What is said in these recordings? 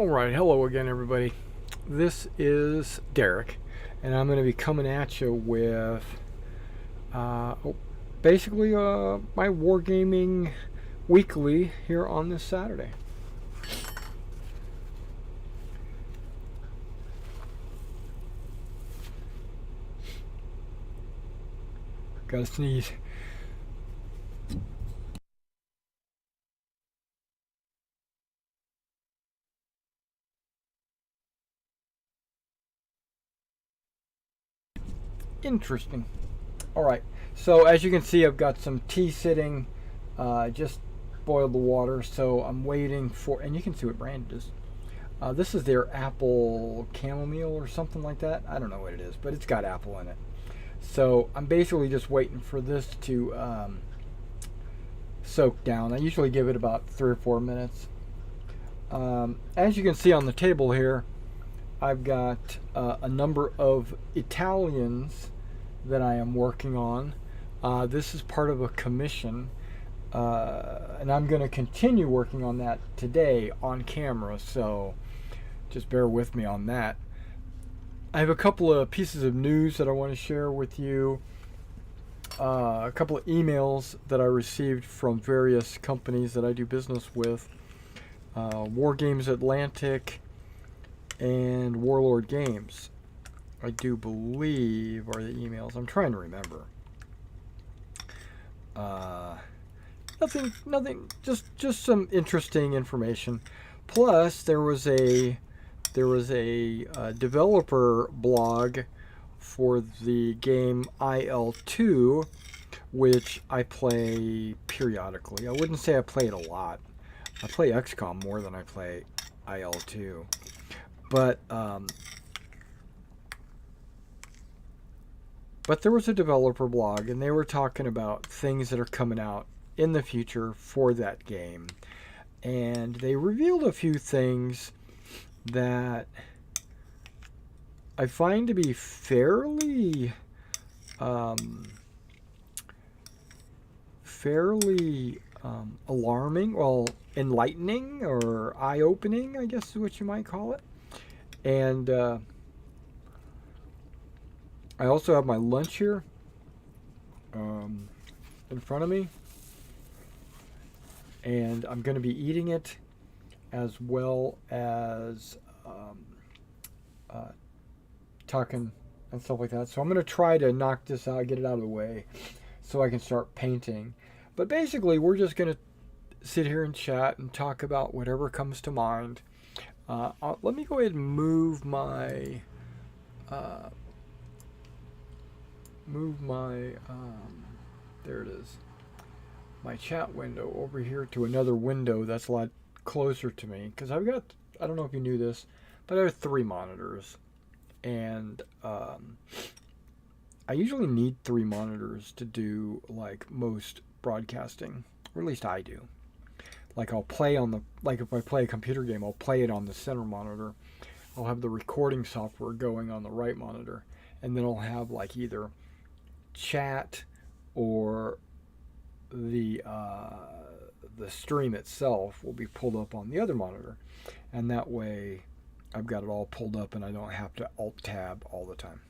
Alright, hello again everybody. This is Derek, and I'm going to be coming at you with basically my Wargaming weekly here on this Saturday. Gotta sneeze. Interesting. Alright, so as you can see, I've got some tea sitting. Just boiled the water, so I'm waiting for, and you can see what brand it is. This is their apple chamomile or something like that. I don't know what it is, but it's got apple in it. So I'm basically just waiting for this to soak down. I usually give it about 3 or 4 minutes. As you can see on the table here, I've got a number of Italians that I am working on. This is part of a commission, and I'm going to continue working on that today on camera, so just bear with me on that. I have a couple of pieces of news that I want to share with you. A couple of emails that I received from various companies that I do business with. Wargames Atlantic and Warlord Games, I do believe, are the emails. I'm trying to remember. Nothing. Just some interesting information. Plus, there was a developer blog for the game IL-2, which I play periodically. I wouldn't say I play it a lot. I play XCOM more than I play IL-2. But there was a developer blog, and they were talking about things that are coming out in the future for that game. And they revealed a few things that I find to be fairly alarming, well, enlightening or eye-opening, I guess is what you might call it. And I also have my lunch here in front of me, and I'm going to be eating it as well as talking and stuff like that. So I'm going to try to knock this out, get it out of the way so I can start painting. But basically, we're just going to sit here and chat and talk about whatever comes to mind. Let me go ahead and move my there it is, my chat window over here to another window that's a lot closer to me, because I've got, I don't know if you knew this, but I have 3 monitors, and I usually need 3 monitors to do like most broadcasting, or at least I do. Like I'll play on the, like if I play a computer game, I'll play it on the center monitor. I'll have the recording software going on the right monitor, and then I'll have like either chat or the stream itself will be pulled up on the other monitor, and that way I've got it all pulled up and I don't have to alt tab all the time.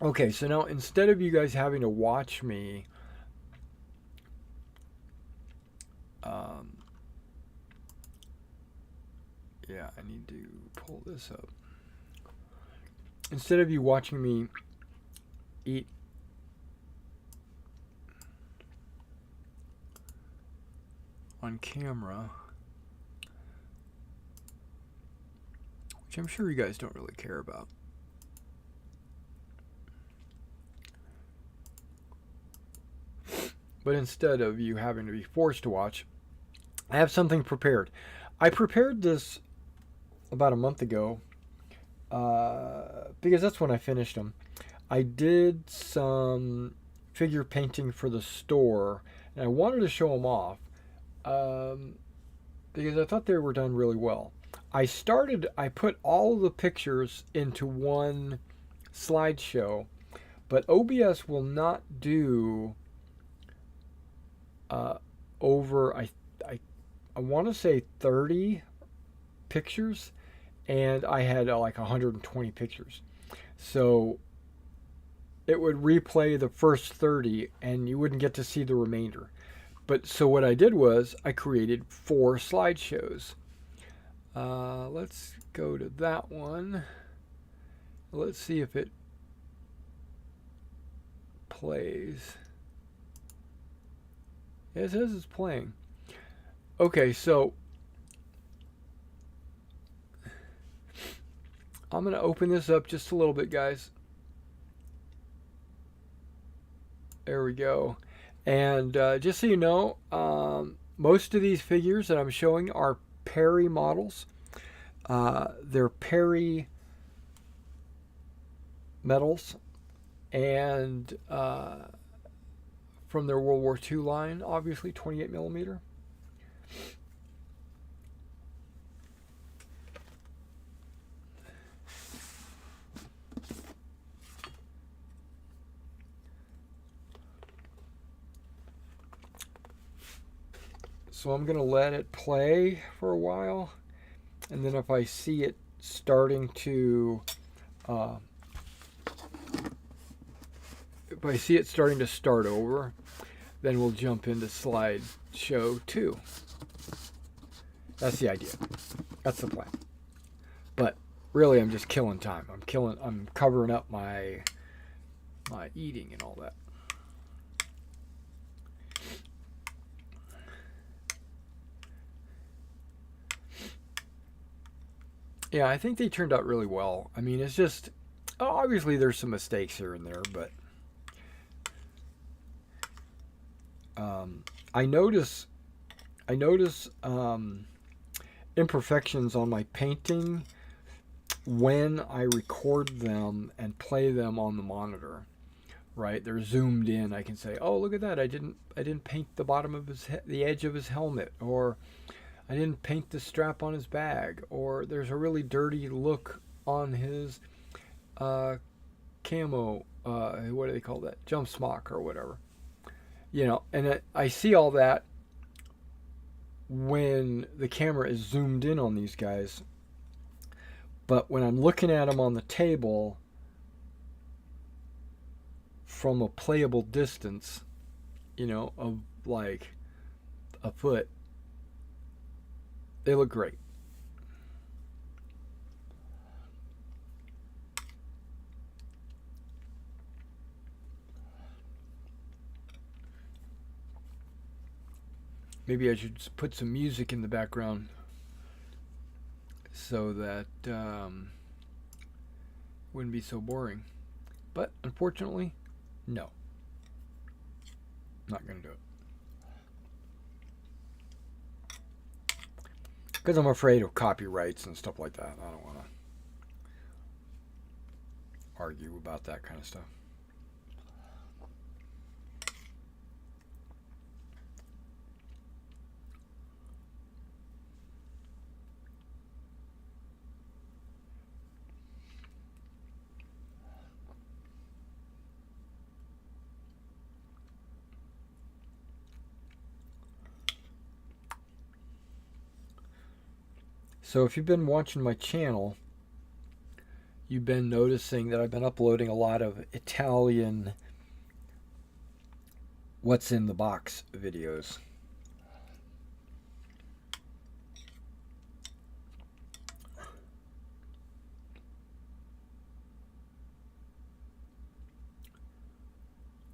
Okay, so now instead of you guys having to watch me yeah, I need to pull this up. Instead of you watching me eat on camera, which I'm sure you guys don't really care about, but instead of you having to be forced to watch, I have something prepared. I prepared this about a month ago because that's when I finished them. I did some figure painting for the store, and I wanted to show them off because I thought they were done really well. I put all the pictures into one slideshow, but OBS will not do over, I want to say 30 pictures, and I had like 120 pictures. So it would replay the first 30 and you wouldn't get to see the remainder. But so what I did was I created 4 slideshows. Let's go to that one. Let's see if it plays. It says it's playing. Okay, so I'm going to open this up just a little bit, guys. There we go. And just so you know, most of these figures that I'm showing are Perry models. They're Perry medals, and from their World War II line, obviously 28 millimeter. So I'm going to let it play for a while, and then if I see it starting to start over, then we'll jump into slideshow 2. That's the idea. That's the plan. But really, I'm just killing time. I'm covering up my eating and all that. Yeah, I think they turned out really well. I mean, it's just obviously there's some mistakes here and there, but I notice imperfections on my painting when I record them and play them on the monitor. Right, they're zoomed in. I can say, "Oh, look at that! I didn't paint the bottom of the edge of his helmet," or I didn't paint the strap on his bag, or there's a really dirty look on his camo, what do they call that? Jump smock or whatever. You know, and I see all that when the camera is zoomed in on these guys. But when I'm looking at them on the table from a playable distance, you know, of like a foot, they look great. Maybe I should just put some music in the background so that wouldn't be so boring. But unfortunately, no. Not going to do it. Because I'm afraid of copyrights and stuff like that. I don't want to argue about that kind of stuff. So if you've been watching my channel, you've been noticing that I've been uploading a lot of Italian what's in the box videos.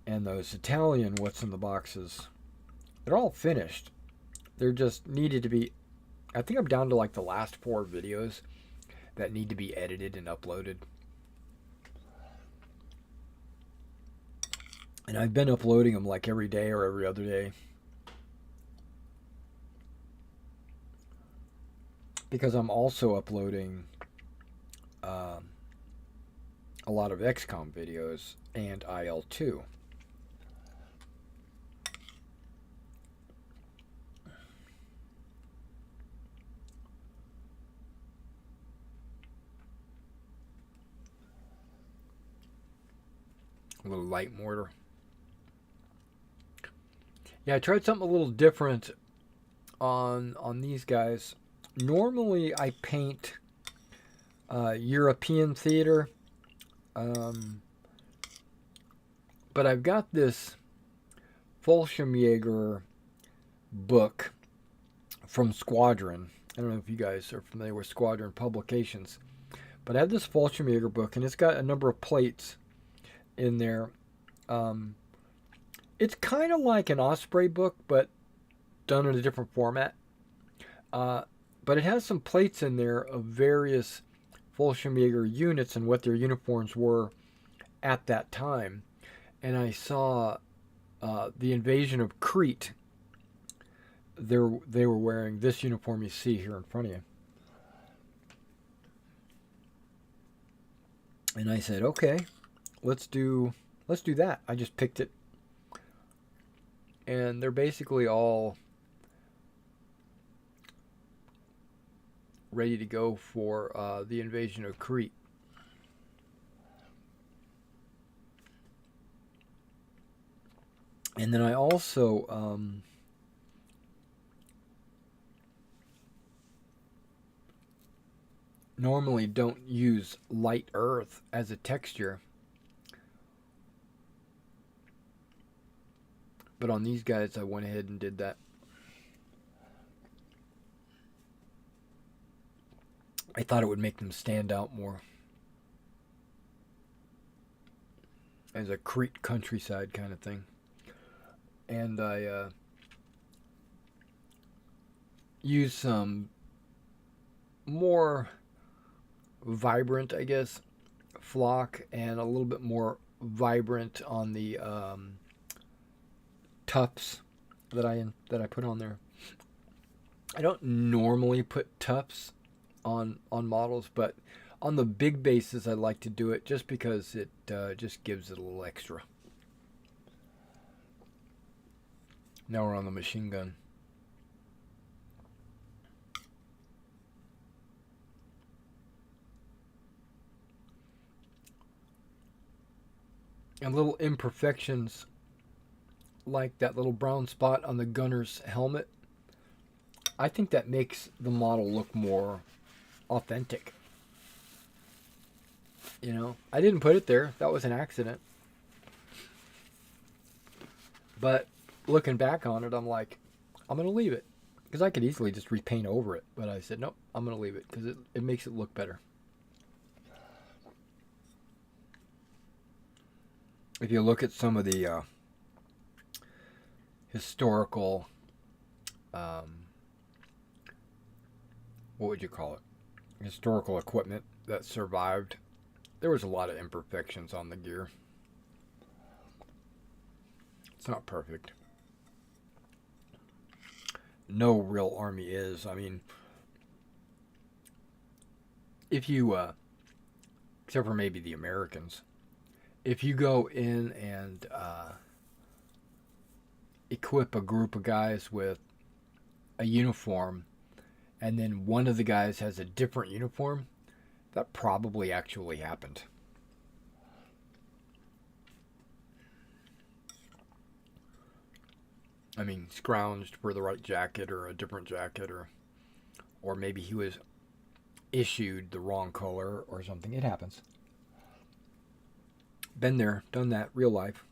And those Italian what's in the boxes, they're all finished. They're just needed to be, I think I'm down to like the last 4 videos that need to be edited and uploaded. And I've been uploading them like every day or every other day. Because I'm also uploading a lot of XCOM videos and IL2. A little light mortar. Yeah, I tried something a little different on these guys. Normally, I paint European theater, but I've got this Fallschirmjäger book from Squadron. I don't know if you guys are familiar with Squadron publications, but I have this Fallschirmjäger book, and it's got a number of plates in there. It's kind of like an Osprey book, but done in a different format. But it has some plates in there of various Fallschirmjäger units and what their uniforms were at that time. And I saw the invasion of Crete. They were wearing this uniform you see here in front of you. And I said, okay, let's do that. I just picked it. And they're basically all ready to go for the invasion of Crete. And then I also normally don't use light earth as a texture, but on these guys I went ahead and did that. I thought it would make them stand out more as a Crete countryside kind of thing. And I used some more vibrant, I guess, flock, and a little bit more vibrant on the tufts that I put on there. I don't normally put tufts on models, but on the big bases I like to do it just because it just gives it a little extra. Now we're on the machine gun. And little imperfections like that little brown spot on the gunner's helmet, I think that makes the model look more authentic. You know, I didn't put it there. That was an accident. But looking back on it, I'm like, I'm going to leave it. Because I could easily just repaint over it. But I said, nope, I'm going to leave it because it makes it look better. If you look at some of the historical, what would you call it? Historical equipment that survived, there was a lot of imperfections on the gear. It's not perfect. No real army is. I mean, if you, except for maybe the Americans, if you go in and equip a group of guys with a uniform, and then one of the guys has a different uniform, that probably actually happened. I mean, scrounged for the right jacket or a different jacket, or maybe he was issued the wrong color or something. It happens. Been there, done that, real life.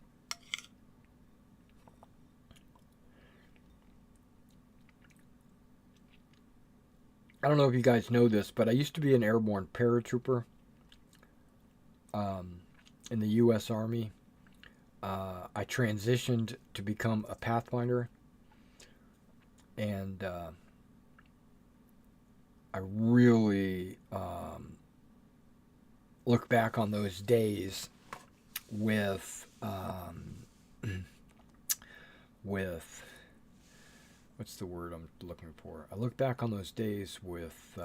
I don't know if you guys know this, but I used to be an airborne paratrooper in the U.S. Army. I transitioned to become a Pathfinder, and I really look back on those days with what's the word I'm looking for? I look back on those days with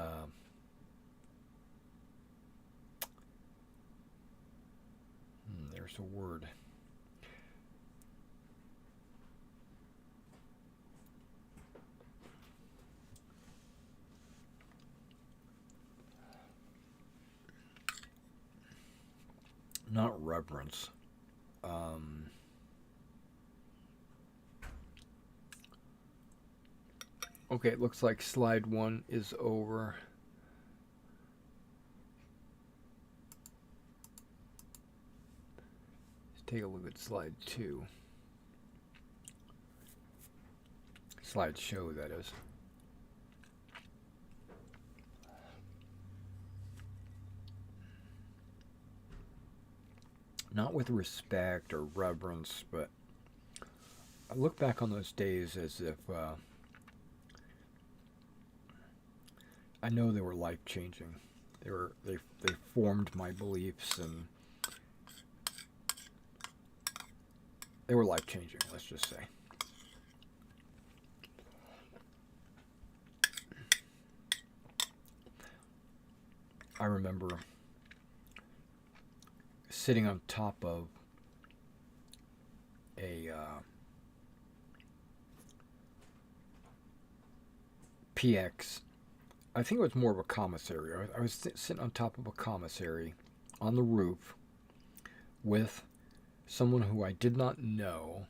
there's a word. Not reverence. Okay, it looks like slide 1 is over. Let's take a look at slide 2. Slideshow, that is. Not with respect or reverence, but I look back on those days as if I know they were life-changing. They formed my beliefs, and they were life-changing, let's just say. I remember sitting on top of a PX. I think it was more of a commissary. I was sitting on top of a commissary on the roof with someone who I did not know.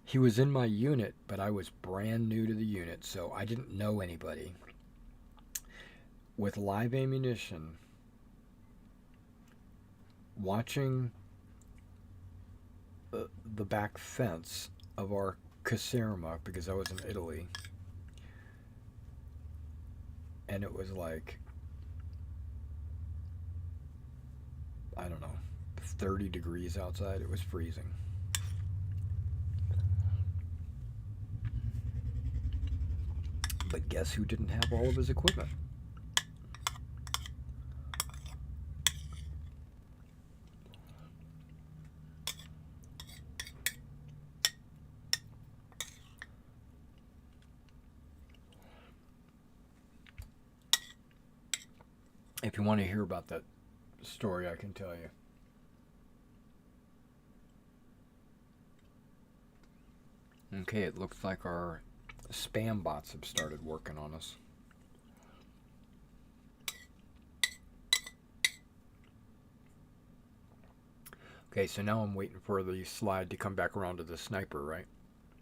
He was in my unit, but I was brand new to the unit, so I didn't know anybody. With live ammunition, watching the back fence of our caserma, because I was in Italy, and it was like, I don't know, 30 degrees outside. It was freezing. But guess who didn't have all of his equipment? If you want to hear about that story, I can tell you. Okay, it looks like our spam bots have started working on us. Okay, so now I'm waiting for the slide to come back around to the sniper, right?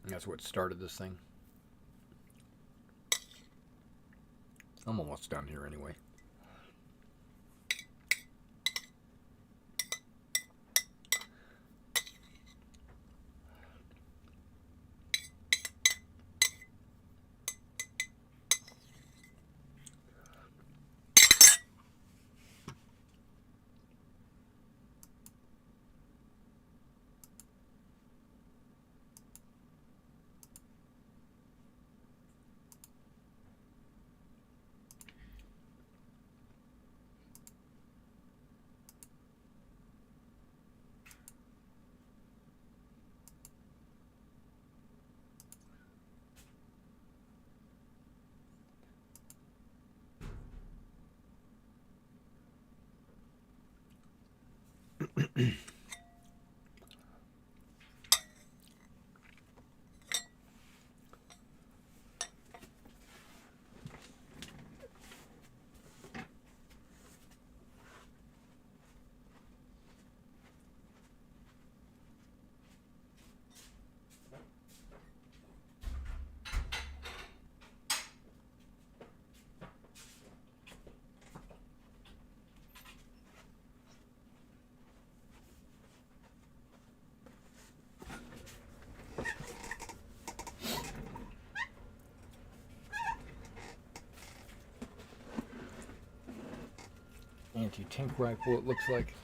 And that's what started this thing. I'm almost done here anyway. Anti-tank rifle, it looks like.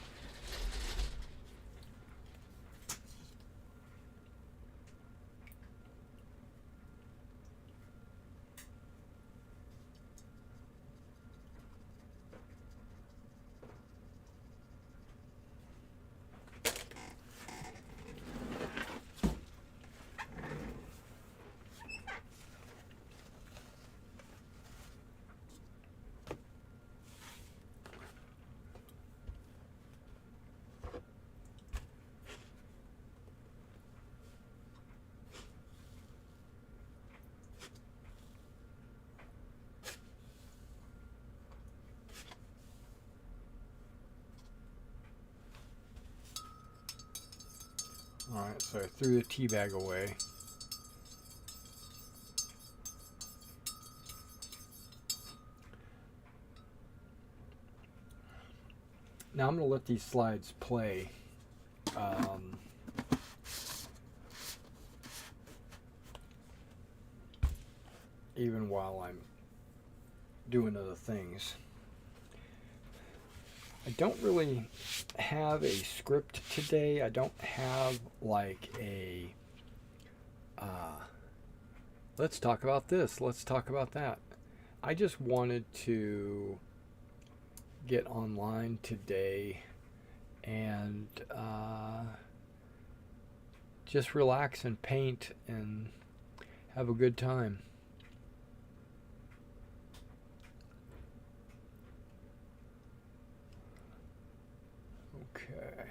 Alright, so I threw the tea bag away. Now I'm going to let these slides play. Even while I'm doing other things. I don't really have a script today. I don't have like a let's talk about this, let's talk about that. I just wanted to get online today and just relax and paint and have a good time. Okay.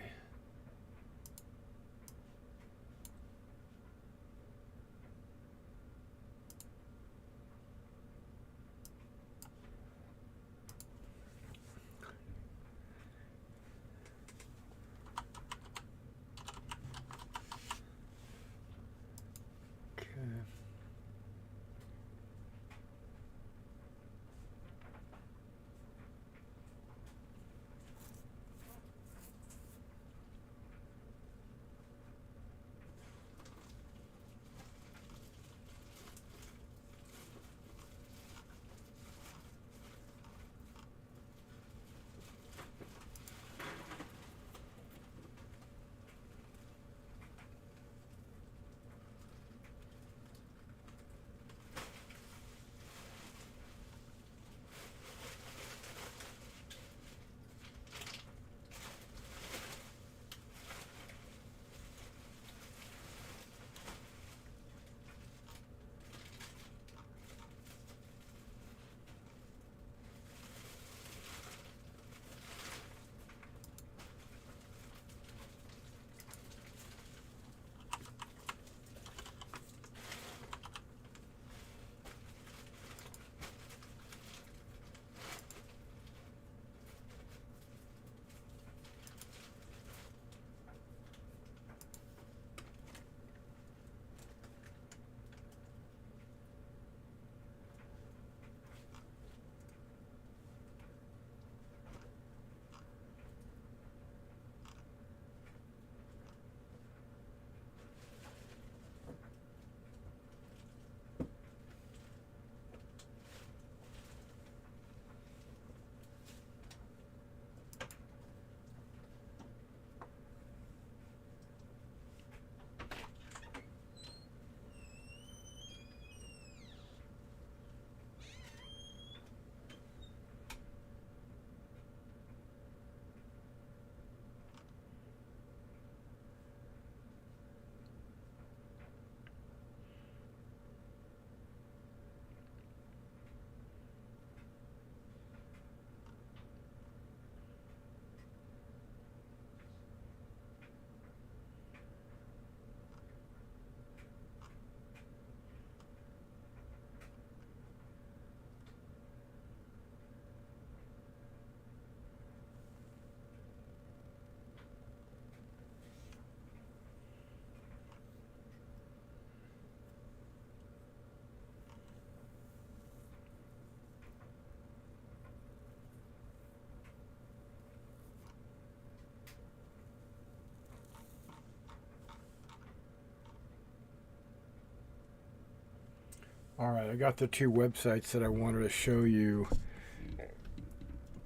Alright, I got the two websites that I wanted to show you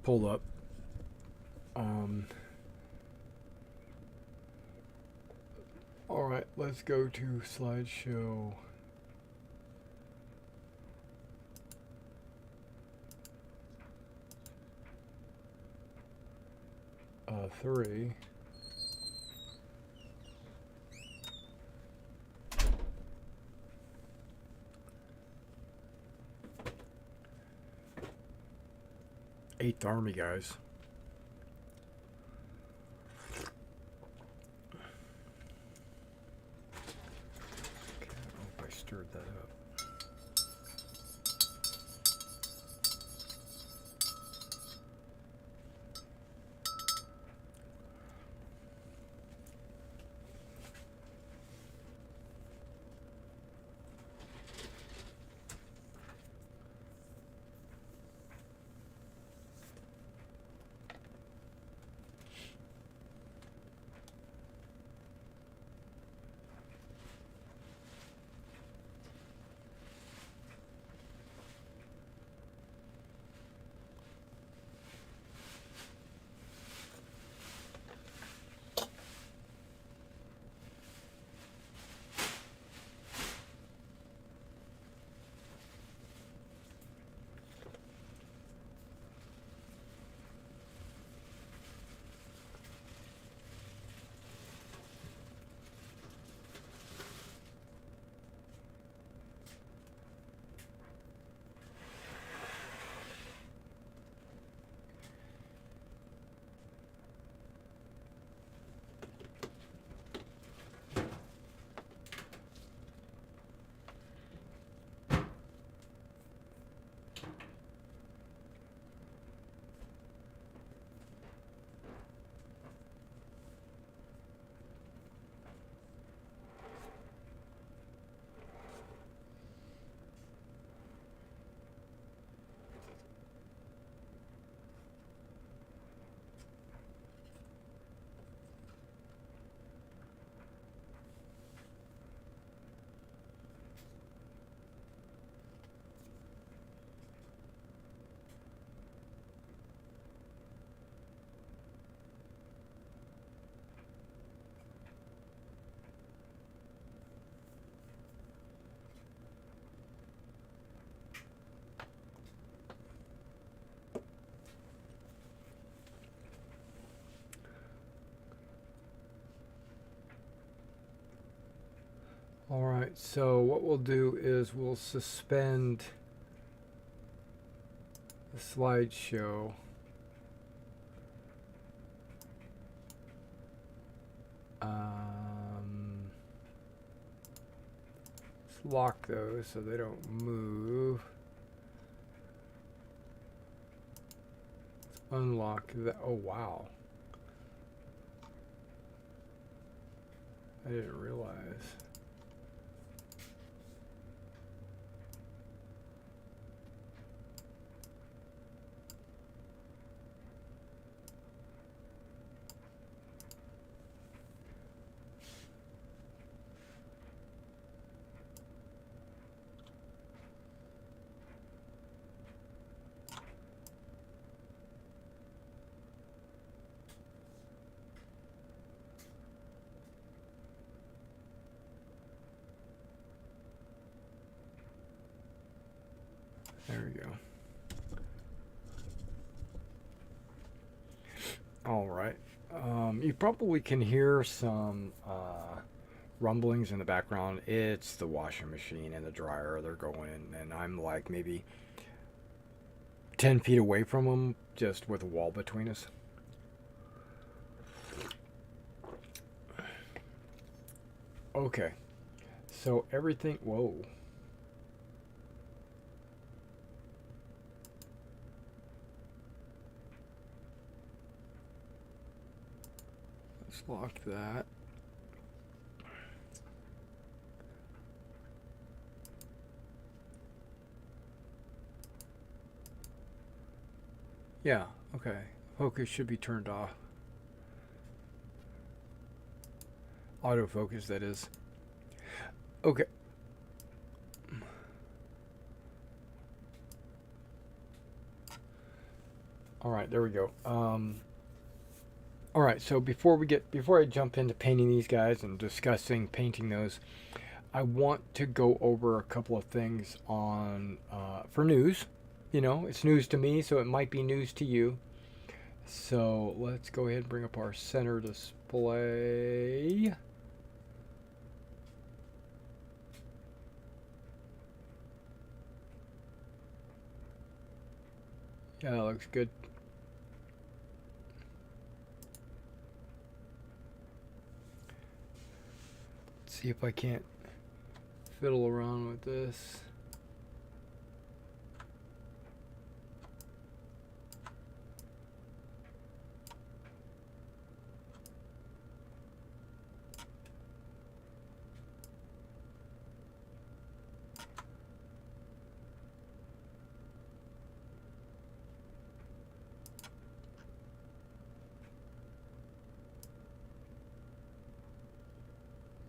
pulled up. Alright, let's go to slideshow. Three. Eighth Army, guys. Okay, I hope I stirred that up. so what we'll do is we'll suspend the slideshow. Let's lock those so they don't move. Let's unlock that. Oh, wow. I didn't realize. There we go. All right. You probably can hear some rumblings in the background. It's the washing machine and the dryer. They're going, and I'm like maybe 10 feet away from them, just with a wall between us. Okay. So everything... Whoa. Let's lock that. Yeah, okay. Focus should be turned off. Autofocus, that is. Okay. All right, there we go. All right, so before I jump into painting these guys and discussing painting those, I want to go over a couple of things on for news. You know, it's news to me, so it might be news to you. So let's go ahead and bring up our center display. Yeah, that looks good. Let's see if I can't fiddle around with this.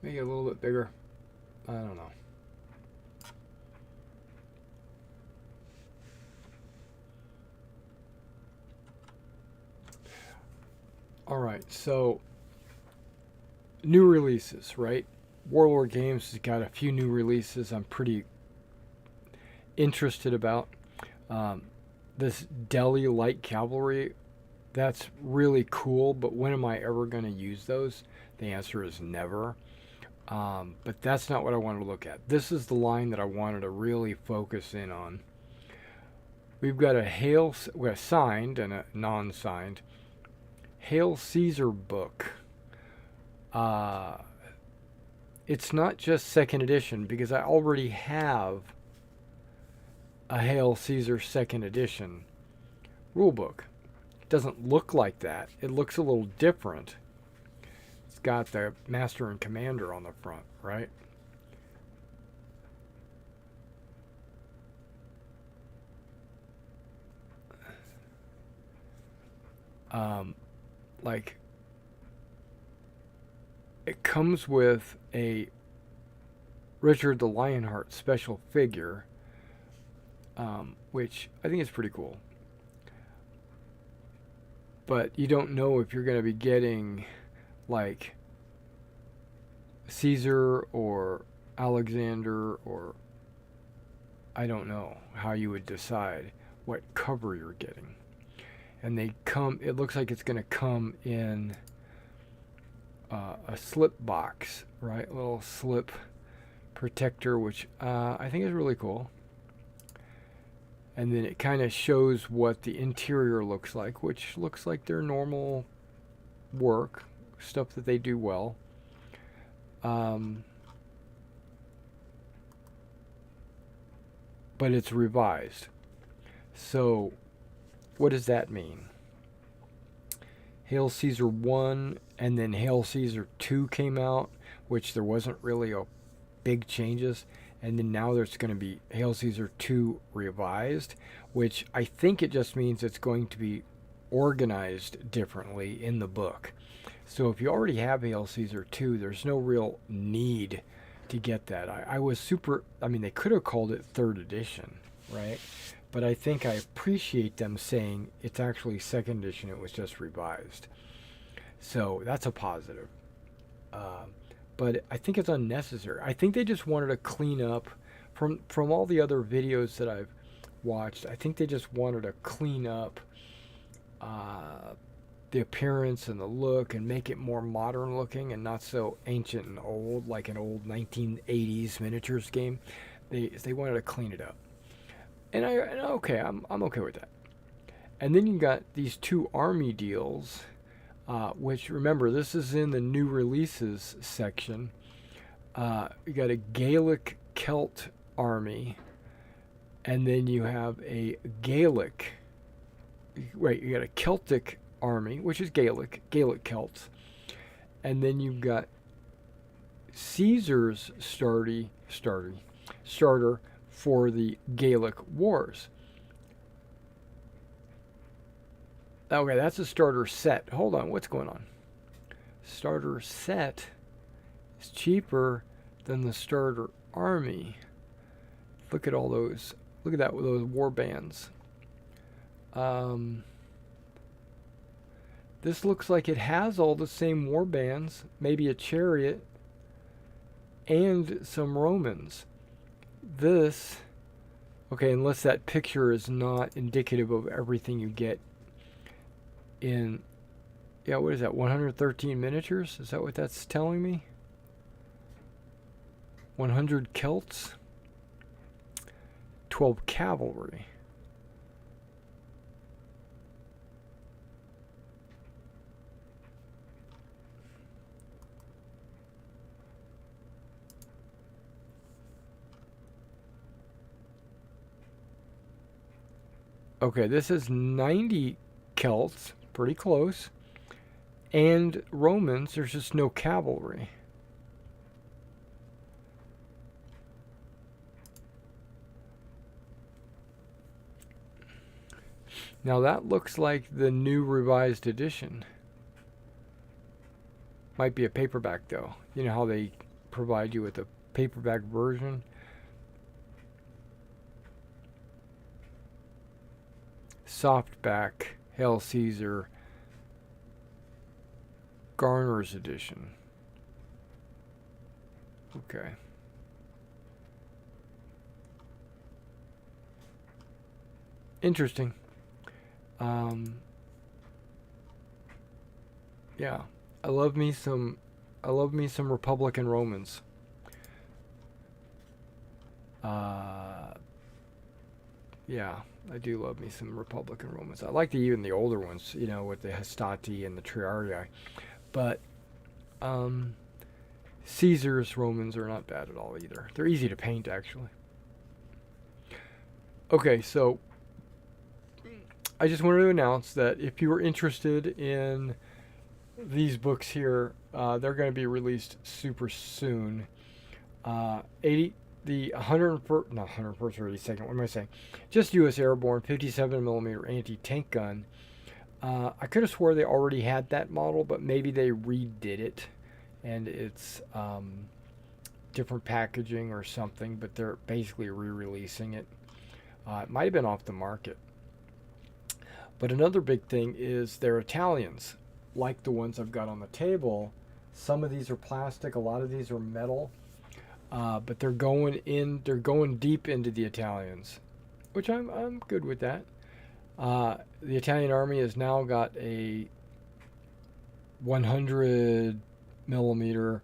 Make it a little bit bigger. I don't know. All right, so new releases, right? Warlord Games has got a few new releases I'm pretty interested about. This Delhi Light Cavalry, that's really cool, but when am I ever going to use those? The answer is never. But that's not what I wanted to look at. This is the line that I wanted to really focus in on. We've got a signed and a non-signed Hail Caesar book. It's not just second edition, because I already have a Hail Caesar second edition rulebook. It doesn't look like that. It looks a little different. It's got the Master and Commander on the front, right? Like, it comes with a Richard the Lionheart special figure, which I think is pretty cool. But you don't know if you're going to be getting like Caesar or Alexander, or I don't know how you would decide what cover you're getting. And they come, it looks like it's going to come in a slip box, right? A little slip protector, which I think is really cool. And then it kind of shows what the interior looks like, which looks like their normal work, stuff that they do well. But it's revised. So what does that mean? Hail Caesar 1 and then Hail Caesar 2 came out, which there wasn't really a big changes. And then now there's going to be Hail Caesar 2 revised, which I think it just means it's going to be organized differently in the book. So if you already have Hail Caesar 2, there's no real need to get that. I was super, I mean, they could have called it 3rd edition, right? But I think I appreciate them saying it's actually 2nd edition, it was just revised. So that's a positive. But I think it's unnecessary. I think they just wanted to clean up from all the other videos that I've watched. I think they just wanted to clean up the appearance and the look and make it more modern looking and not so ancient and old like an old 1980s miniatures game. They wanted to clean it up, and okay, I'm okay with that. And then you got these 2 army deals. Which, remember, this is in the new releases section. You got a Gaelic Celt army, and then you have a Gaelic. Wait, you got a Celtic army, which is Gaelic Celts, and then you've got Caesar's starter for the Gaelic Wars. Okay, that's a starter set. Hold on, what's going on? Starter set is cheaper than the starter army. Look at all those. Look at that with those war bands. This looks like it has all the same war bands, maybe a chariot, and some Romans. This, okay, unless that picture is not indicative of everything you get in, yeah, what is that, 113 miniatures? Is that what that's telling me? 100 Celts, 12 cavalry. Okay, this is 90 Celts, pretty close, and Romans. There's just no cavalry. Now that looks like the new revised edition. Might be a paperback though. You know how they provide you with a paperback version? Softback Hail Caesar Garner's edition. Okay. Interesting. Yeah, I love me some Republican Romans. Yeah, I do love me some Republican Romans. I like even the older ones, you know, with the Hastati and the Triarii. But Caesar's Romans are not bad at all either. They're easy to paint, actually. Okay, so I just wanted to announce that if you are interested in these books here, they're going to be released super soon. The 101st, not 101st or 82nd, what am I saying? Just U.S. Airborne 57mm anti-tank gun. I could have swore they already had that model, but maybe they redid it, and it's different packaging or something, but they're basically re-releasing it. It might have been off the market. But another big thing is they're Italians, like the ones I've got on the table. Some of these are plastic, a lot of these are metal, but they're going deep into the Italians, which I'm good with that. The Italian army has now got a 100mm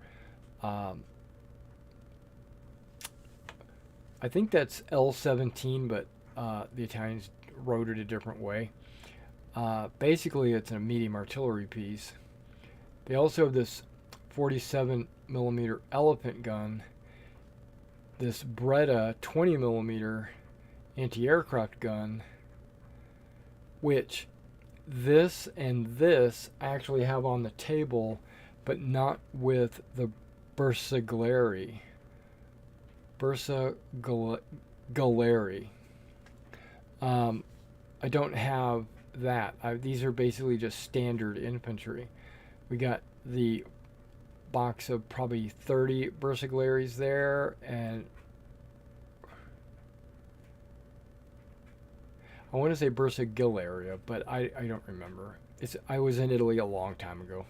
I think that's L17, but the Italians wrote it a different way. Basically, it's a medium artillery piece. They also have this 47 millimeter elephant gun, this Beretta 20 millimeter anti-aircraft gun, which this and this I actually have on the table, but not with the Bersaglieri. I don't have that. These are basically just standard infantry. We got the box of probably 30 Bersaglieris there, and I want to say Bersaglieri, but I don't remember. I was in Italy a long time ago.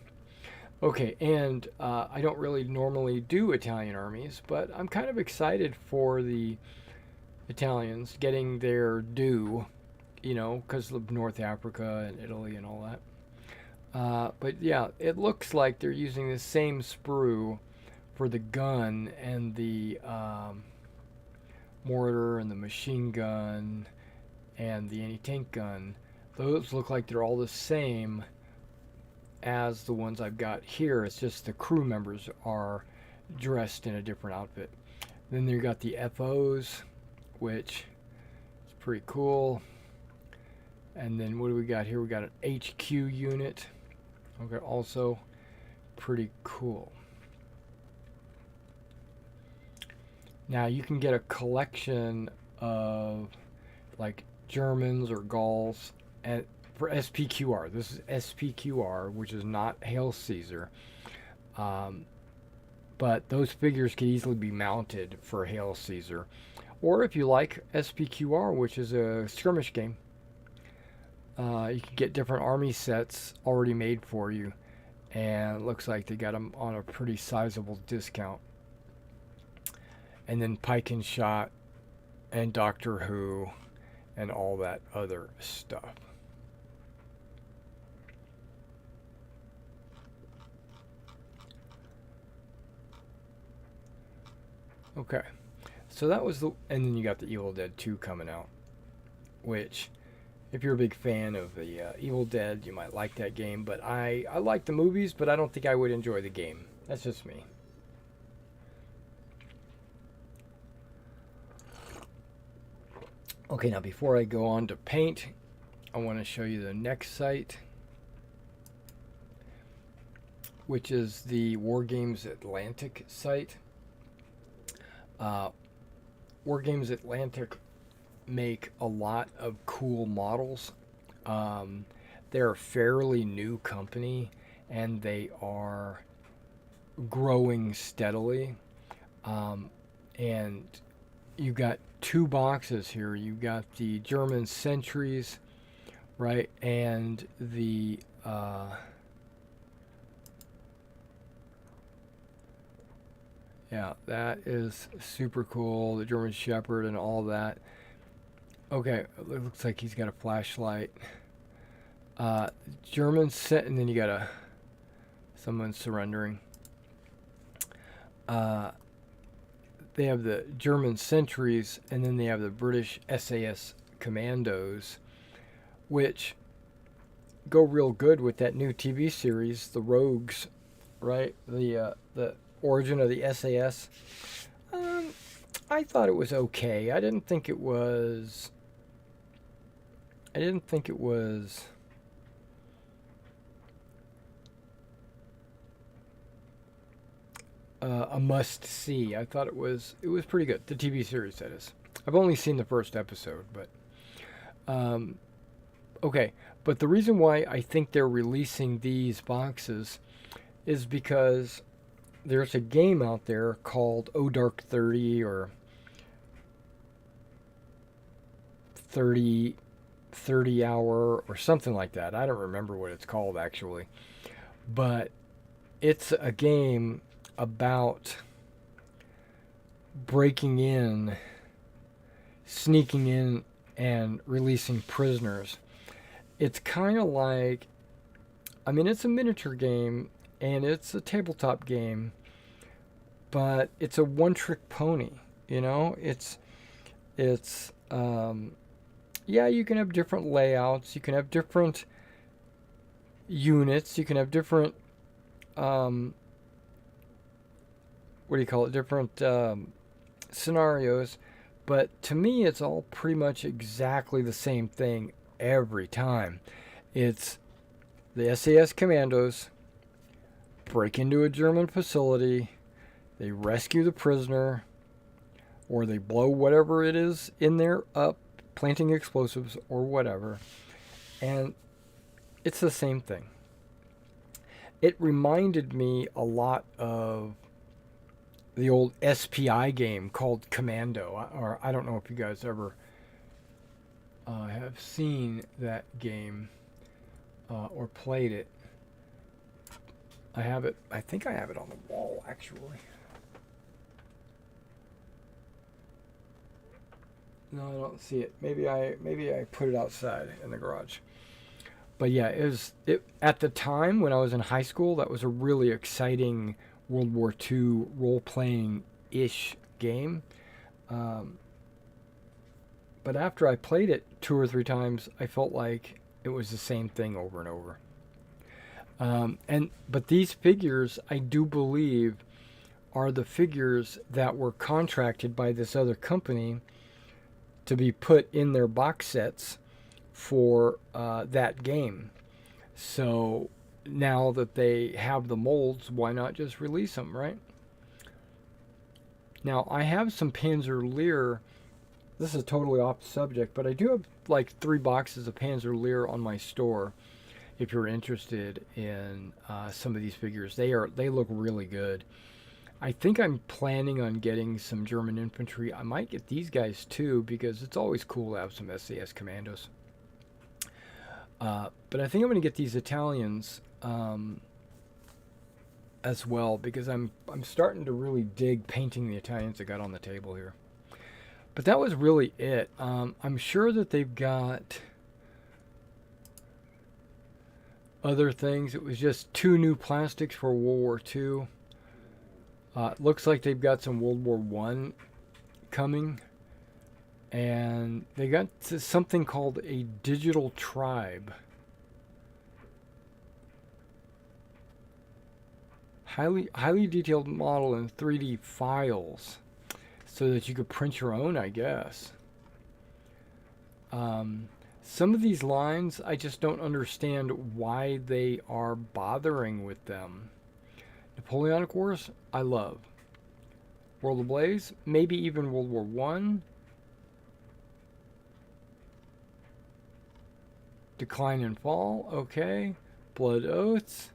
Okay, and I don't really normally do Italian armies, but I'm kind of excited for the Italians getting their due, you know, because of North Africa and Italy and all that. But yeah, it looks like they're using the same sprue for the gun and the mortar and the machine gun and the anti-tank gun. Those look like they're all the same as the ones I've got here. It's just the crew members are dressed in a different outfit. Then you got the FOs, which is pretty cool. And then what do we got here? We got an HQ unit. Okay, also pretty cool. Now you can get a collection of like Germans or Gauls and for SPQR. This is SPQR, which is not Hail Caesar. But those figures could easily be mounted for Hail Caesar. Or if you like SPQR, which is a skirmish game, you can get different army sets already made for you. And it looks like they got them on a pretty sizable discount. And then Pike and Shot and Doctor Who and all that other stuff. Okay, so that was and then you got the Evil Dead 2 coming out, which, if you're a big fan of the Evil Dead, you might like that game, but I like the movies, but I don't think I would enjoy the game. That's just me. Okay, now before I go on to paint, I want to show you the next site, which is the Wargames Atlantic site. Wargames Atlantic make a lot of cool models. They're a fairly new company, and they are growing steadily. And you got two boxes here. You got the German sentries, right, and the yeah, that is super cool. The German Shepherd and all that. Okay, it looks like he's got a flashlight. German set, and then you got someone surrendering. They have the German sentries, and then they have the British SAS commandos, which go real good with that new TV series, The Rogues, right? The origin of the SAS. I thought it was okay. I didn't think it was a must see. I thought it was pretty good. The TV series, that is. I've only seen the first episode, but okay. But the reason why I think they're releasing these boxes is because there's a game out there called O Dark 30 or 30 hour or something like that. I don't remember what it's called actually. But it's a game about breaking in, sneaking in, and releasing prisoners. It's kind of like, I mean, it's a miniature game and it's a tabletop game, but it's a one-trick pony. You know, it's It's yeah, you can have different layouts, you can have different units, you can have different what do you call it, different scenarios, but to me it's all pretty much exactly the same thing every time. It's the SAS commandos break into a German facility, they rescue the prisoner, or they blow whatever it is in there up, planting explosives or whatever, and it's the same thing. It reminded me a lot of the old SPI game called Commando, or I don't know if you guys ever have seen that game or played it. I have it. I think I have it on the wall, actually. No, I don't see it. Maybe I put it outside in the garage. But yeah, it at the time when I was in high school. That was a really exciting World War II role-playing ish game. But after I played it 2 or 3 times, I felt like it was the same thing over and over. But these figures, I do believe, are the figures that were contracted by this other company to be put in their box sets for that game. So now that they have the molds, why not just release them, right? Now, I have some Panzer Lear. This is totally off the subject, but I do have like 3 boxes of Panzer Lear on my store. If you're interested in some of these figures, they look really good. I think I'm planning on getting some German infantry. I might get these guys too, because it's always cool to have some SAS commandos. But I think I'm going to get these Italians as well, because I'm starting to really dig painting the Italians I got on the table here. But that was really it. I'm sure that they've got other things. It was just 2 new plastics for World War II. It looks like they've got some World War I coming. And they got something called a digital tribe. Highly detailed model in 3D files, so that you could print your own, I guess. Some of these lines, I just don't understand why they are bothering with them. Napoleonic Wars, I love. World of Blaze, maybe even World War I. Decline and Fall, okay. Blood Oaths,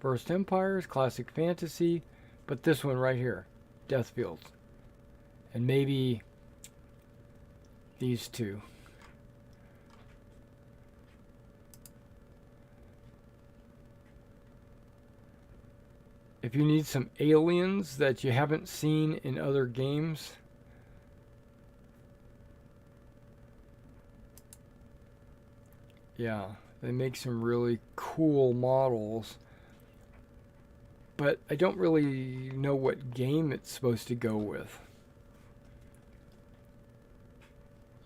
First Empires, Classic Fantasy, but this one right here, Deathfields. And maybe these 2. If you need some aliens that you haven't seen in other games, yeah, they make some really cool models. But I don't really know what game it's supposed to go with.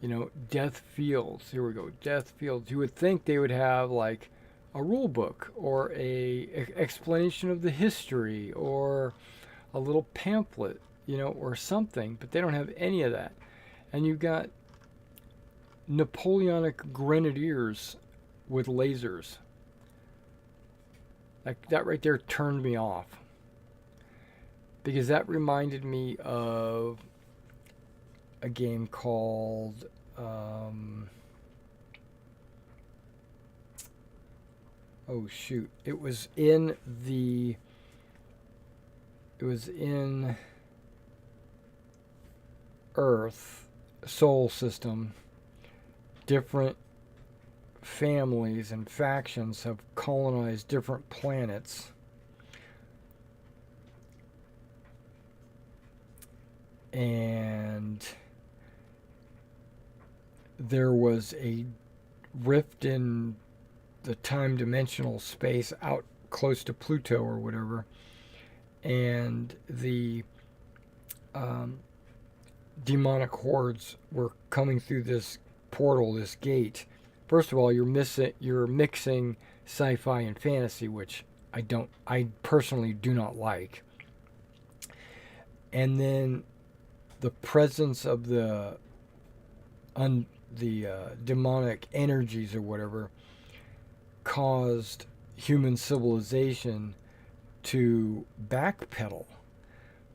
You know, Death Fields. Here we go. Death Fields. You would think they would have like a rule book or a explanation of the history or a little pamphlet, you know, or something, but they don't have any of that. And you've got Napoleonic grenadiers with lasers. That right there turned me off, because that reminded me of a game called oh shoot, it was in Earth Sol system. Different families and factions have colonized different planets. And there was a rift in the time-dimensional space out close to Pluto or whatever. And the demonic hordes were coming through this portal, this gate. First of all, you're mixing sci-fi and fantasy, which I personally do not like. And then the presence of the demonic energies or whatever caused human civilization to backpedal,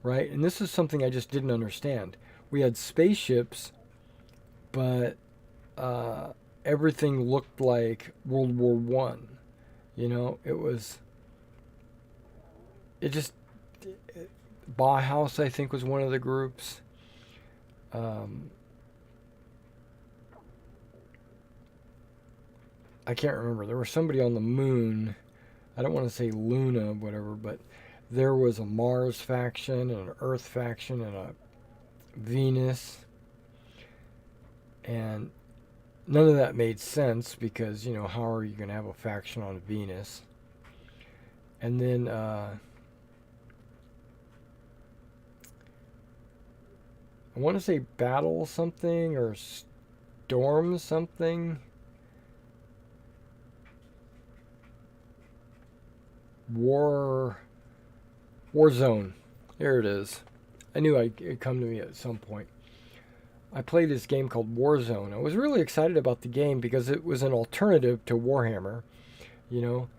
right? And this is something I just didn't understand. We had spaceships, but everything looked like World War One. You know, it just Bauhaus, I think, was one of the groups. I can't remember. There was somebody on the moon. I don't want to say Luna, whatever, but there was a Mars faction and an Earth faction and a Venus. And none of that made sense because, you know, how are you going to have a faction on Venus? And then I want to say Battle something or Storm something. Warzone. There it is. I knew it'd come to me at some point. I played this game called Warzone. I was really excited about the game because it was an alternative to Warhammer, you know,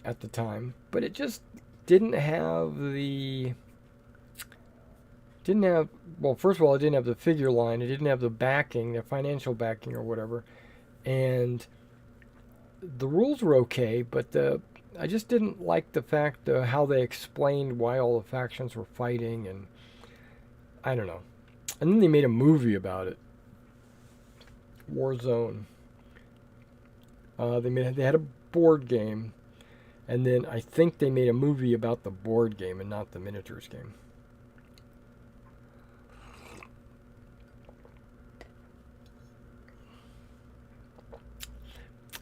at the time. But it just didn't have well, first of all, it didn't have the figure line. It didn't have the backing, the financial backing or whatever. And the rules were okay, but I just didn't like the fact how they explained why all the factions were fighting, and I don't know. And then they made a movie about it. Warzone. They had a board game, and then I think they made a movie about the board game and not the miniatures game.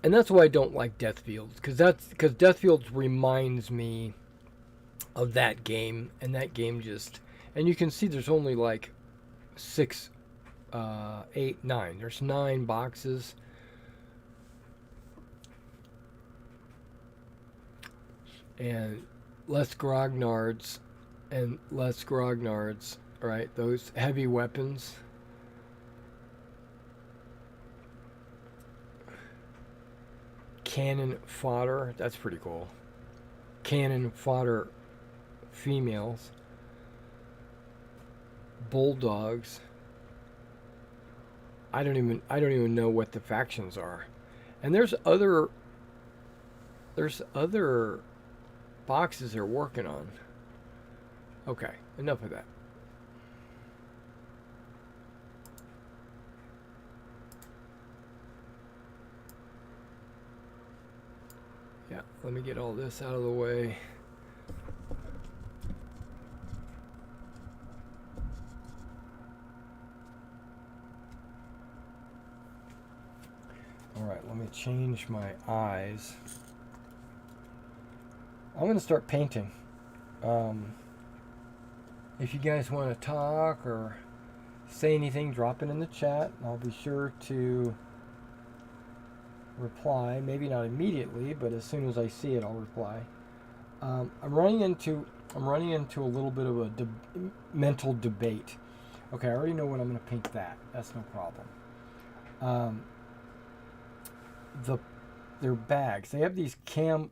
And that's why I don't like Deathfields, because Deathfields reminds me of that game, and that game just, and you can see there's only like 6, 8, 9. There's 9 boxes. And less grognards, right? Those heavy weapons. Cannon fodder, that's pretty cool. Cannon fodder females. Bulldogs. I don't even know what the factions are. And there's other boxes they're working on. Okay, enough of that. Yeah, let me get all this out of the way. Alright, let me change my eyes. I'm going to start painting. If you guys want to talk or say anything, drop it in the chat. I'll be sure to reply. Maybe not immediately, but as soon as I see it, I'll reply. I'm running into a little bit of a mental debate. Okay, I already know what I'm going to paint that. That's no problem. Their bags. They have these canvas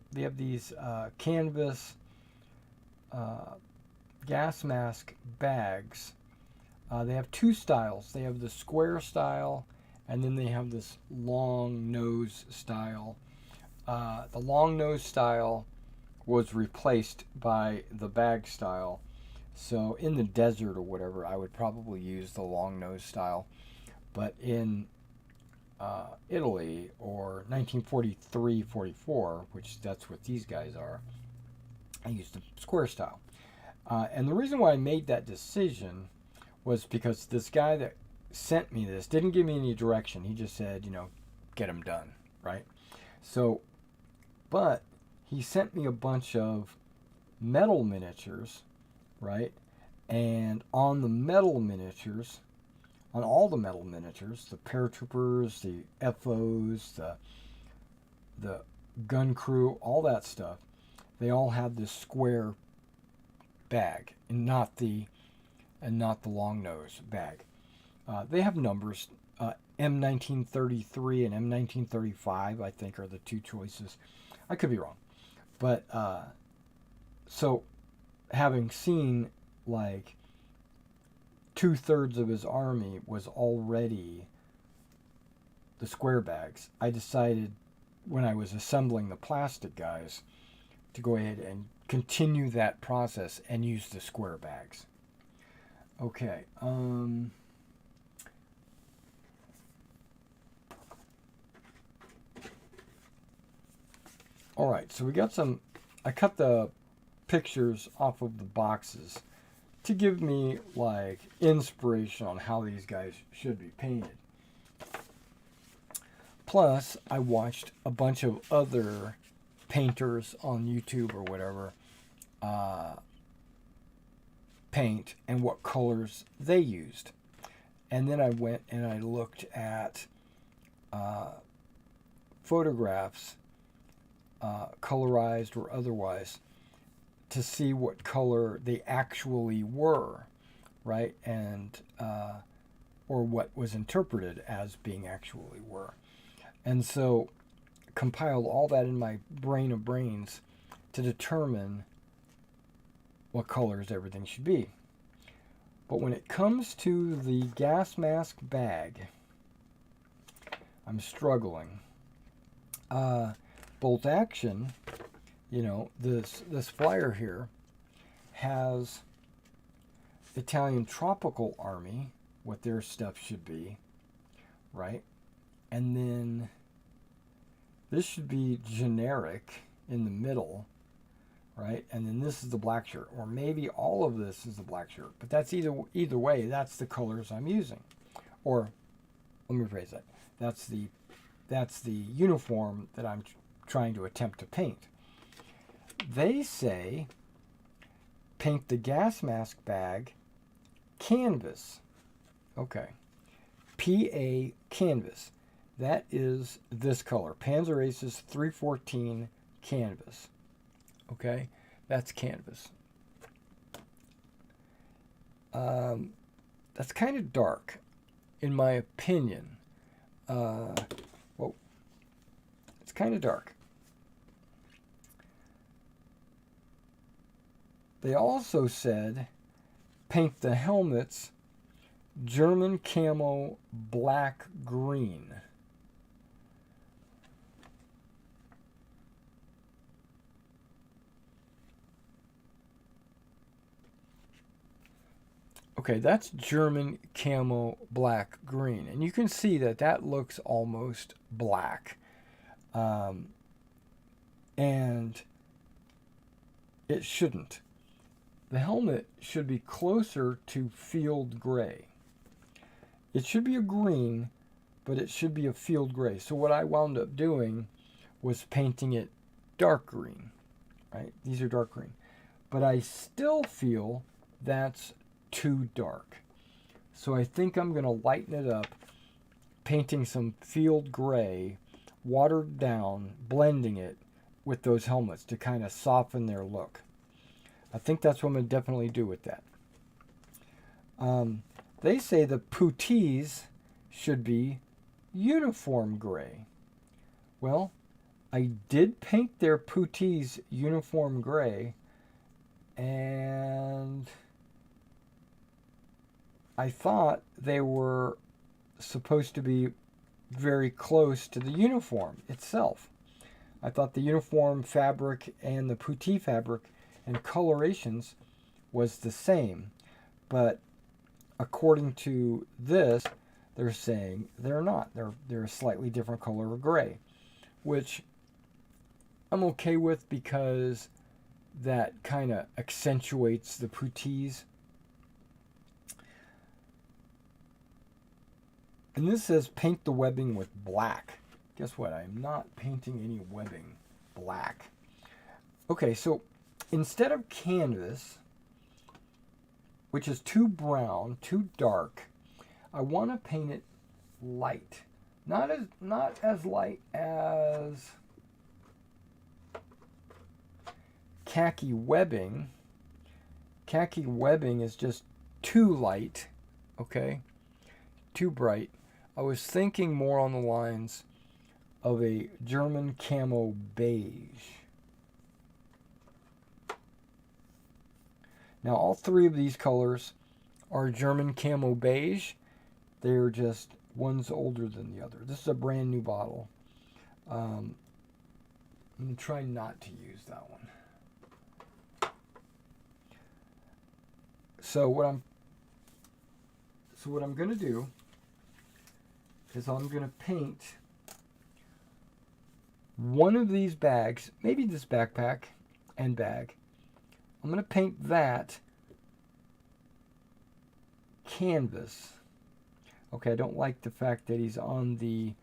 gas mask bags. They have 2 styles. They have the square style, and then they have this long nose style. The long nose style was replaced by the bag style. So in the desert or whatever, I would probably use the long nose style. But in Italy or 1943-44, which that's what these guys are, I used the square style. And the reason why I made that decision was because this guy that sent me this didn't give me any direction. He just said, you know, get them done, right? So, but he sent me a bunch of metal miniatures, right? And on the metal miniatures, on all the metal miniatures, the paratroopers, the FOs, the gun crew, all that stuff, they all have this square bag and not the long nose bag. They have numbers. M1933 and M1935, I think, are the two choices. I could be wrong, but so having seen like 2/3 of his army was already the square bags, I decided when I was assembling the plastic guys to go ahead and continue that process and use the square bags. Okay. All right, so we got some. I cut the pictures off of the boxes to give me like inspiration on how these guys should be painted. Plus, I watched a bunch of other painters on YouTube or whatever paint and what colors they used. And then I went and I looked at photographs, colorized or otherwise, to see what color they actually were, right? And or what was interpreted as being actually were. And so compiled all that in my brain of brains to determine what colors everything should be. But when it comes to the gas mask bag, I'm struggling. Bolt Action, you know, this flyer here has Italian Tropical Army, what their stuff should be, right? And then this should be generic in the middle, right? And then this is the black shirt, or maybe all of this is the black shirt. But that's either way, that's the colors I'm using. Or let me rephrase that. That's the uniform that I'm trying to attempt to paint. They say paint the gas mask bag canvas. Okay. PA canvas. That is this color. Panzer Aces 314 canvas. Okay? That's canvas. That's kind of dark, in my opinion. Whoa. It's kind of dark. They also said paint the helmets German camo black green. Okay, that's German camo black green. And you can see that that looks almost black. And it shouldn't. The helmet should be closer to field gray. It should be a green, but it should be a field gray. So what I wound up doing was painting it dark green, right? These are dark green. But I still feel that's too dark. So I think I'm going to lighten it up, painting some field gray, watered down, blending it with those helmets to kind of soften their look. I think that's what I'm going to definitely do with that. They say the puttees should be uniform gray. Well, I did paint their puttees uniform gray, and I thought they were supposed to be very close to the uniform itself. I thought the uniform fabric and the puttee fabric and colorations was the same, but according to this, they're saying they're not. They're a slightly different color of gray, which I'm okay with because that kind of accentuates the puttees. And this says paint the webbing with black. Guess what? I'm not painting any webbing black. Okay, so instead of canvas, which is too brown, too dark, I want to paint it light. Not as light as khaki webbing. Khaki webbing is just too light, okay? Too bright. I was thinking more on the lines of a German camo beige. Now all three of these colors are German camo beige. They're just one's older than the other. This is a brand new bottle. I'm going to try not to use that one. So what I'm going to do is I'm going to paint one of these bags, maybe this backpack and bag. I'm going to paint that canvas. Okay, I don't like the fact that he's on the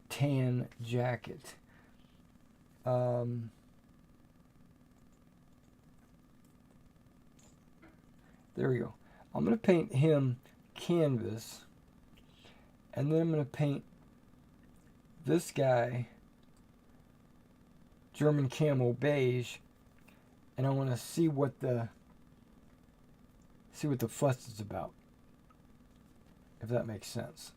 tan jacket. There we go. I'm going to paint him canvas, and then I'm going to paint this guy German camo beige, and I want to see what the fuss is about, if that makes sense.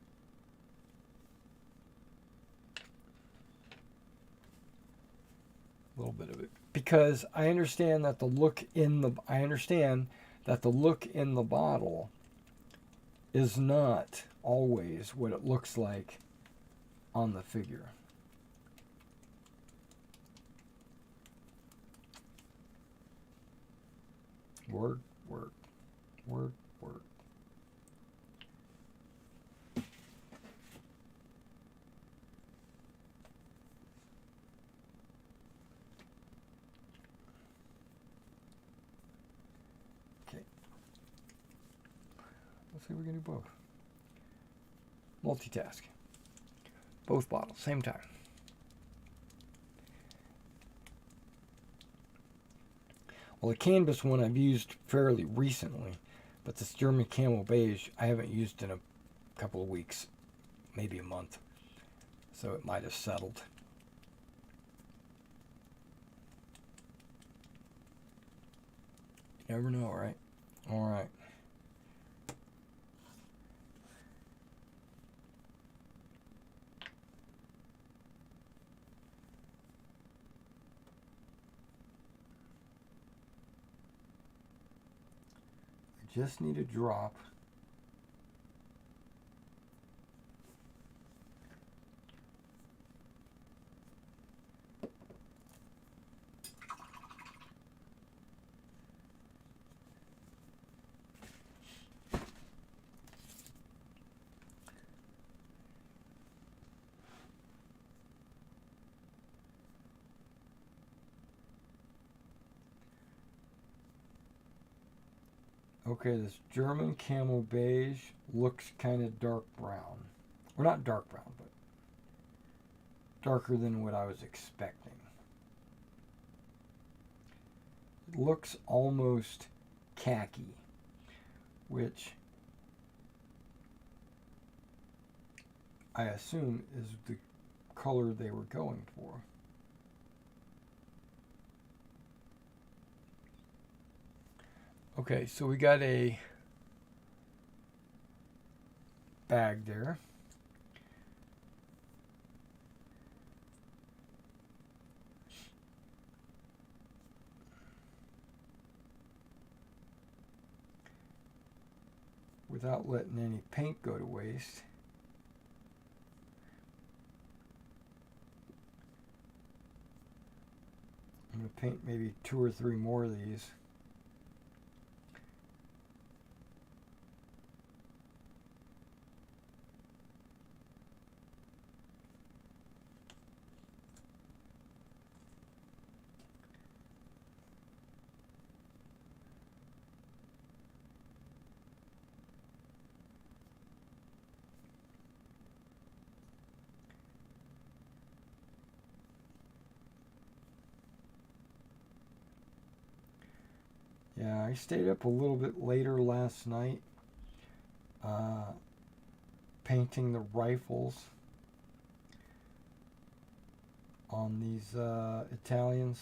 A little bit of it, because I understand that the look in the bottle is not always what it looks like on the figure. Word, word, word, word. Okay. Let's see if we can do both. Multitask. Both bottles, same time. Well, the canvas one I've used fairly recently, but this German camo beige I haven't used in a couple of weeks, maybe a month, so it might have settled. You never know, right? All right. Just need a drop. Okay, this German camo beige looks kind of dark brown. Or not dark brown, but darker than what I was expecting. It looks almost khaki, which I assume is the color they were going for. Okay, so we got a bag there. Without letting any paint go to waste. I'm going to paint maybe 2 or 3 more of these. Yeah, I stayed up a little bit later last night. painting the rifles on these Italians,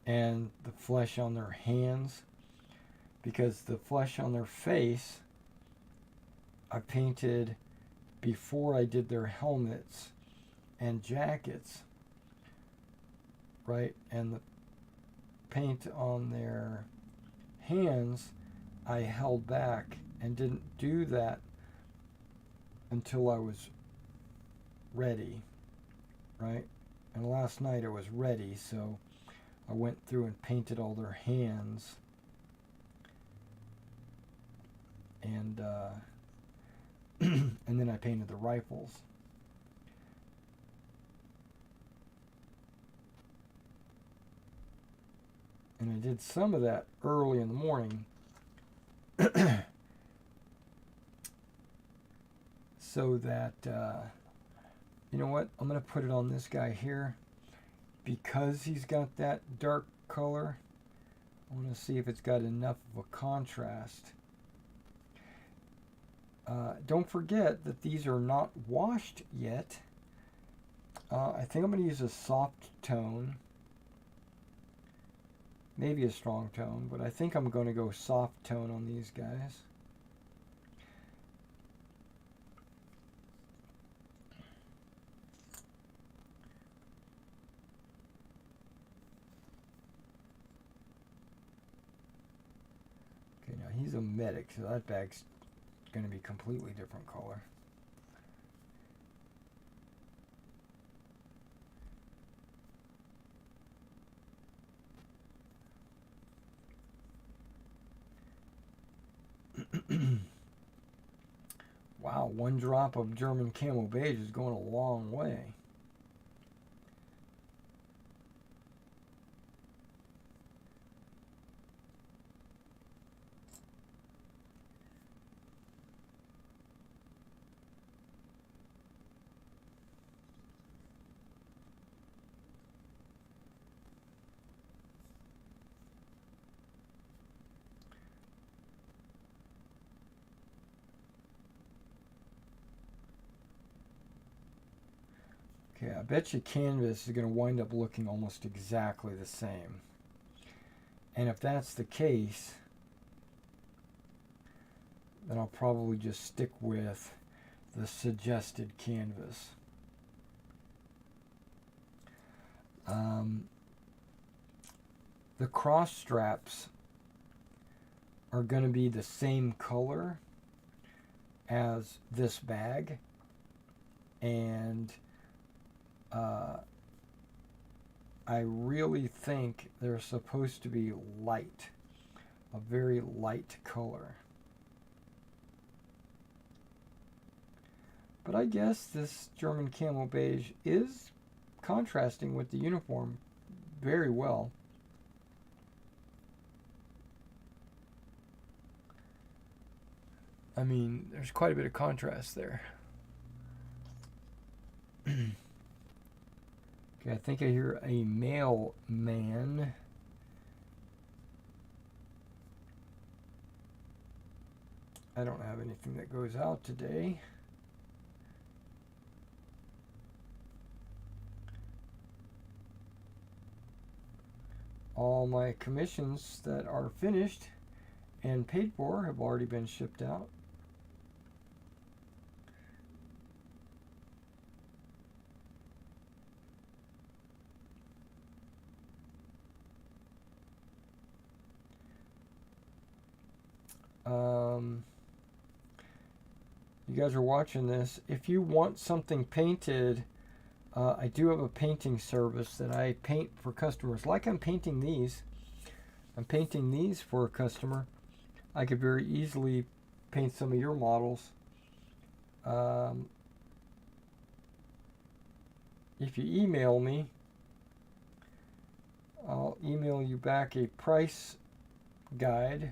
and the flesh on their hands, because the flesh on their face I painted before I did their helmets and jackets, right? And the paint on their hands I held back and didn't do that until I was ready, right? And last night I was ready, so I went through and painted all their hands, and and then I painted the rifles. And I did some of that early in the morning so that, you know what, I'm going to put it on this guy here because he's got that dark color. I want to see if it's got enough of a contrast. Don't forget that these are not washed yet. I think I'm going to use a soft tone, maybe a strong tone, but I think I'm going to go soft tone on these guys. Okay, now he's a medic, so that bag's going to be completely different color. Wow, one drop of German camo beige is going a long way. Okay, I bet you canvas is going to wind up looking almost exactly the same. And if that's the case, then I'll probably just stick with the suggested canvas. The cross straps are going to be the same color as this bag, and I really think they're supposed to be light, a very light color. But I guess this German camo beige is contrasting with the uniform very well. I mean, there's quite a bit of contrast there. Okay, I think I hear a mailman. I don't have anything that goes out today. All my commissions that are finished and paid for have already been shipped out. You guys are watching this. If you want something painted, I do have a painting service that I paint for customers. Like I'm painting these. I'm painting these for a customer. I could very easily paint some of your models. If you email me, I'll email you back a price guide.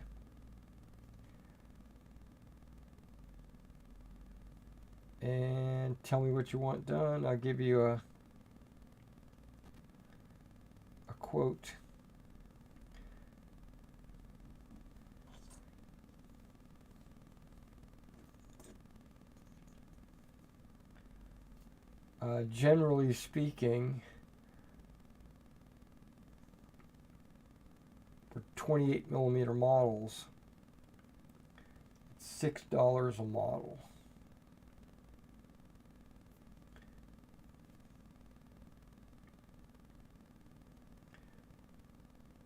And tell me what you want done. I'll give you a quote. Generally speaking, for 28mm models, it's $6 a model.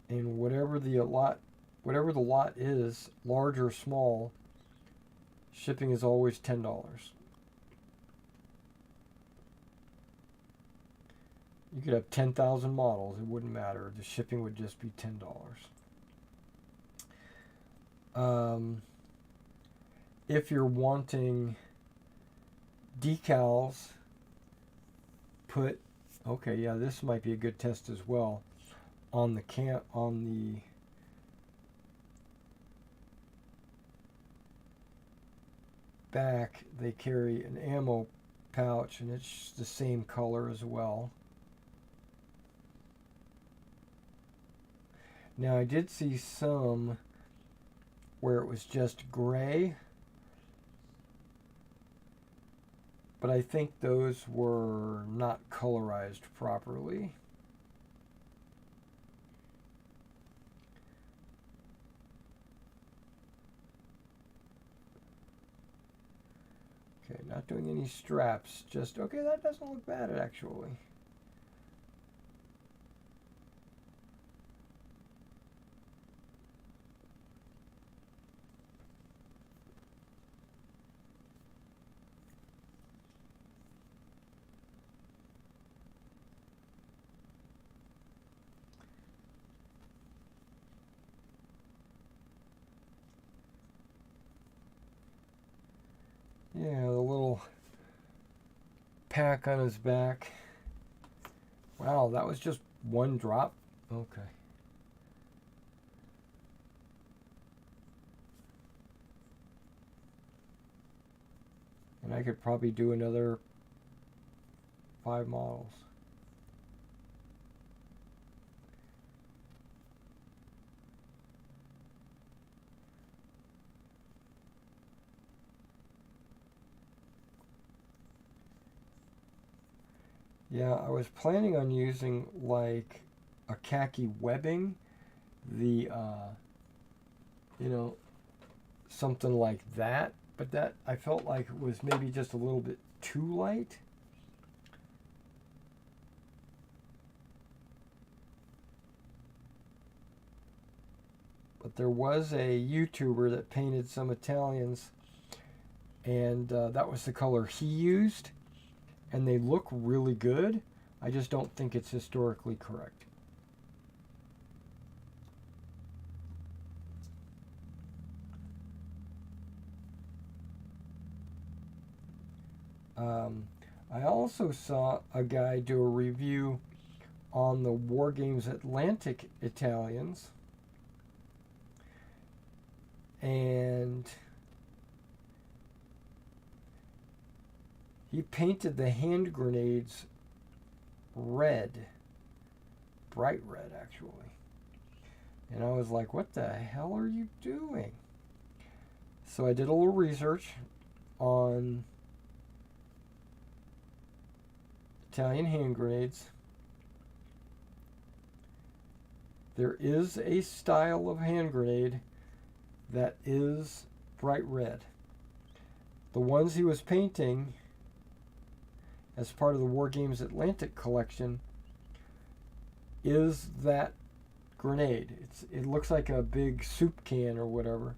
And whatever the lot is, large or small, shipping is always $10. You could have 10,000 models, it wouldn't matter. The shipping would just be $10. If you're wanting decals, okay, yeah, this might be a good test as well. On the back, they carry an ammo pouch, and it's the same color as well. Now, I did see some where it was just gray, but I think those were not colorized properly. Okay, not doing any straps, just, okay, that doesn't look bad actually. Yeah, the little pack on his back. Wow, that was just one drop? Okay. And I could probably do another 5 models. Yeah, I was planning on using like a khaki webbing, the something like that, but that I felt like it was maybe just a little bit too light. But there was a YouTuber that painted some Italians, and that was the color he used, and they look really good. I just don't think it's historically correct. I also saw a guy do a review on the Wargames Atlantic Italians, and he painted the hand grenades red, bright red actually. And I was like, what the hell are you doing? So I did a little research on Italian hand grenades. There is a style of hand grenade that is bright red. The ones he was painting as part of the Wargames Atlantic collection is that grenade. It looks like a big soup can or whatever.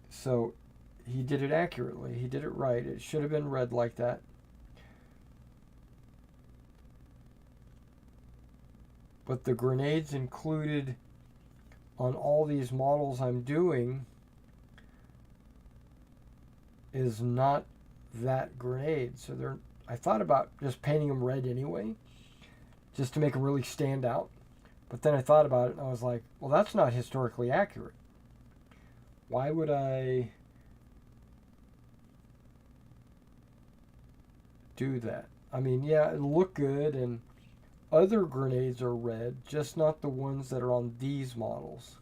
So he did it accurately. He did it right. It should have been red like that. But the grenades included on all these models I'm doing is not that grenade. So I thought about just painting them red anyway, just to make them really stand out. But then I thought about it and I was like, well, that's not historically accurate. Why would I do that. I mean, yeah, it'll look good, and other grenades are red, just not the ones that are on these models.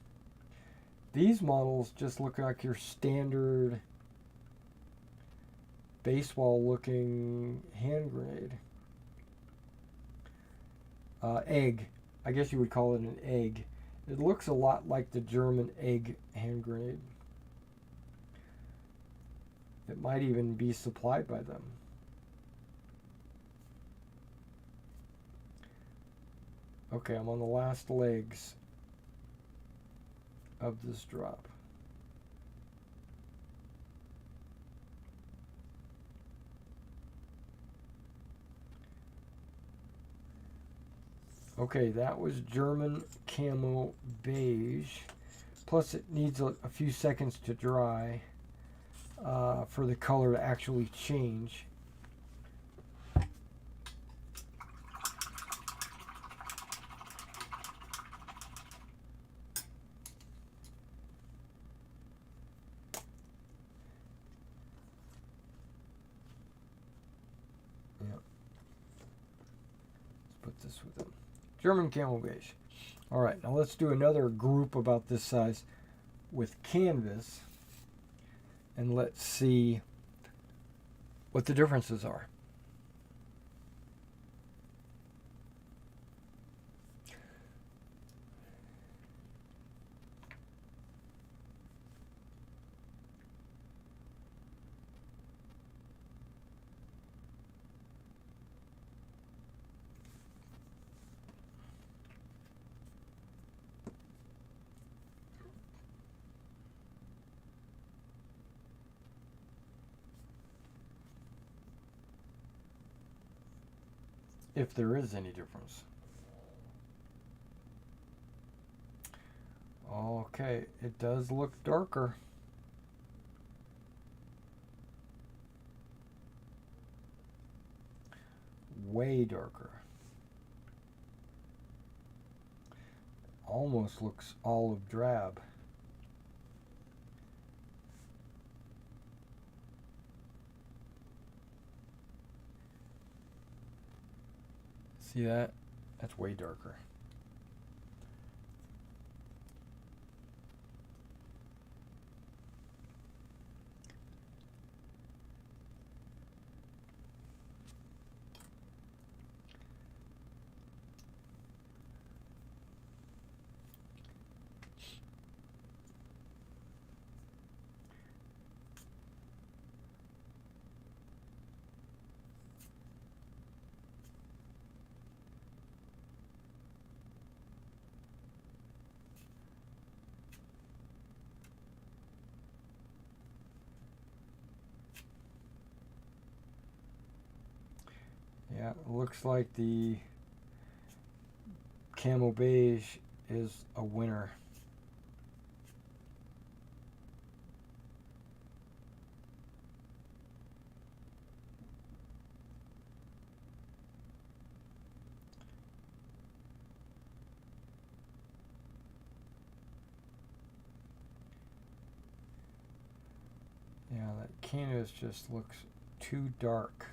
These models just look like your standard baseball looking hand grenade. Egg. I guess you would call it an egg. It looks a lot like the German egg hand grenade. It might even be supplied by them. Okay, I'm on the last legs of this drop. Okay, that was German camo beige. Plus it needs a few seconds to dry for the color to actually change. Yep. Let's put this with them. German camo beige. All right, now let's do another group about this size with canvas, and let's see what the differences are. If there is any difference. Okay, it does look darker. Way darker. Almost looks olive drab. See that? That's way darker. Yeah, it looks like the camo beige is a winner. Yeah, that canvas just looks too dark.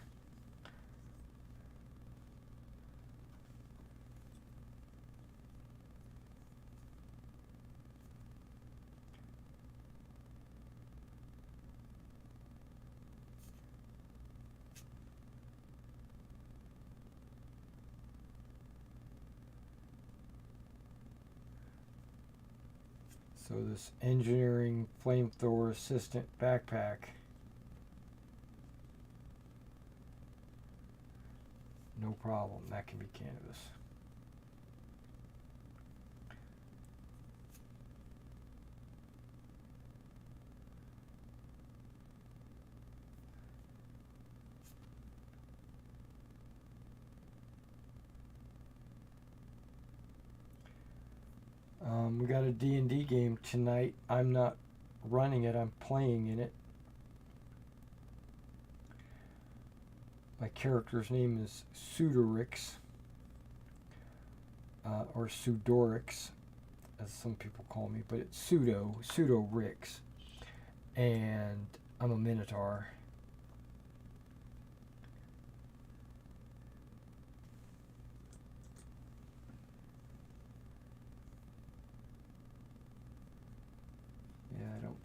So this engineering flamethrower assistant backpack, no problem, that can be canvas. We got a D&D game tonight. I'm not running it, I'm playing in it. My character's name is Pseudorix, or Pseudorix, as some people call me, but it's Pseudorix. And I'm a Minotaur.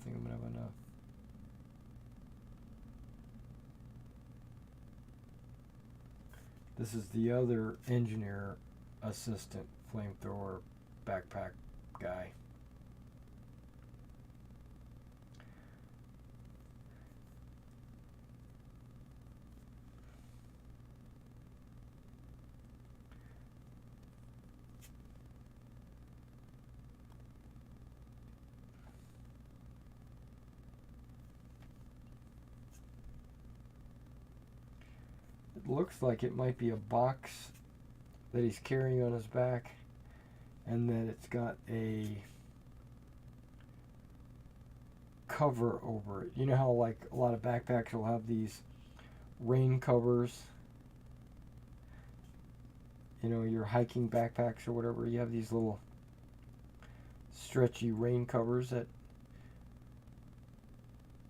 think I'm gonna have enough. This is the other engineer assistant flamethrower backpack guy. It looks like it might be a box that he's carrying on his back, and that it's got a cover over it. You know how like a lot of backpacks will have these rain covers? You know, your hiking backpacks or whatever, you have these little stretchy rain covers that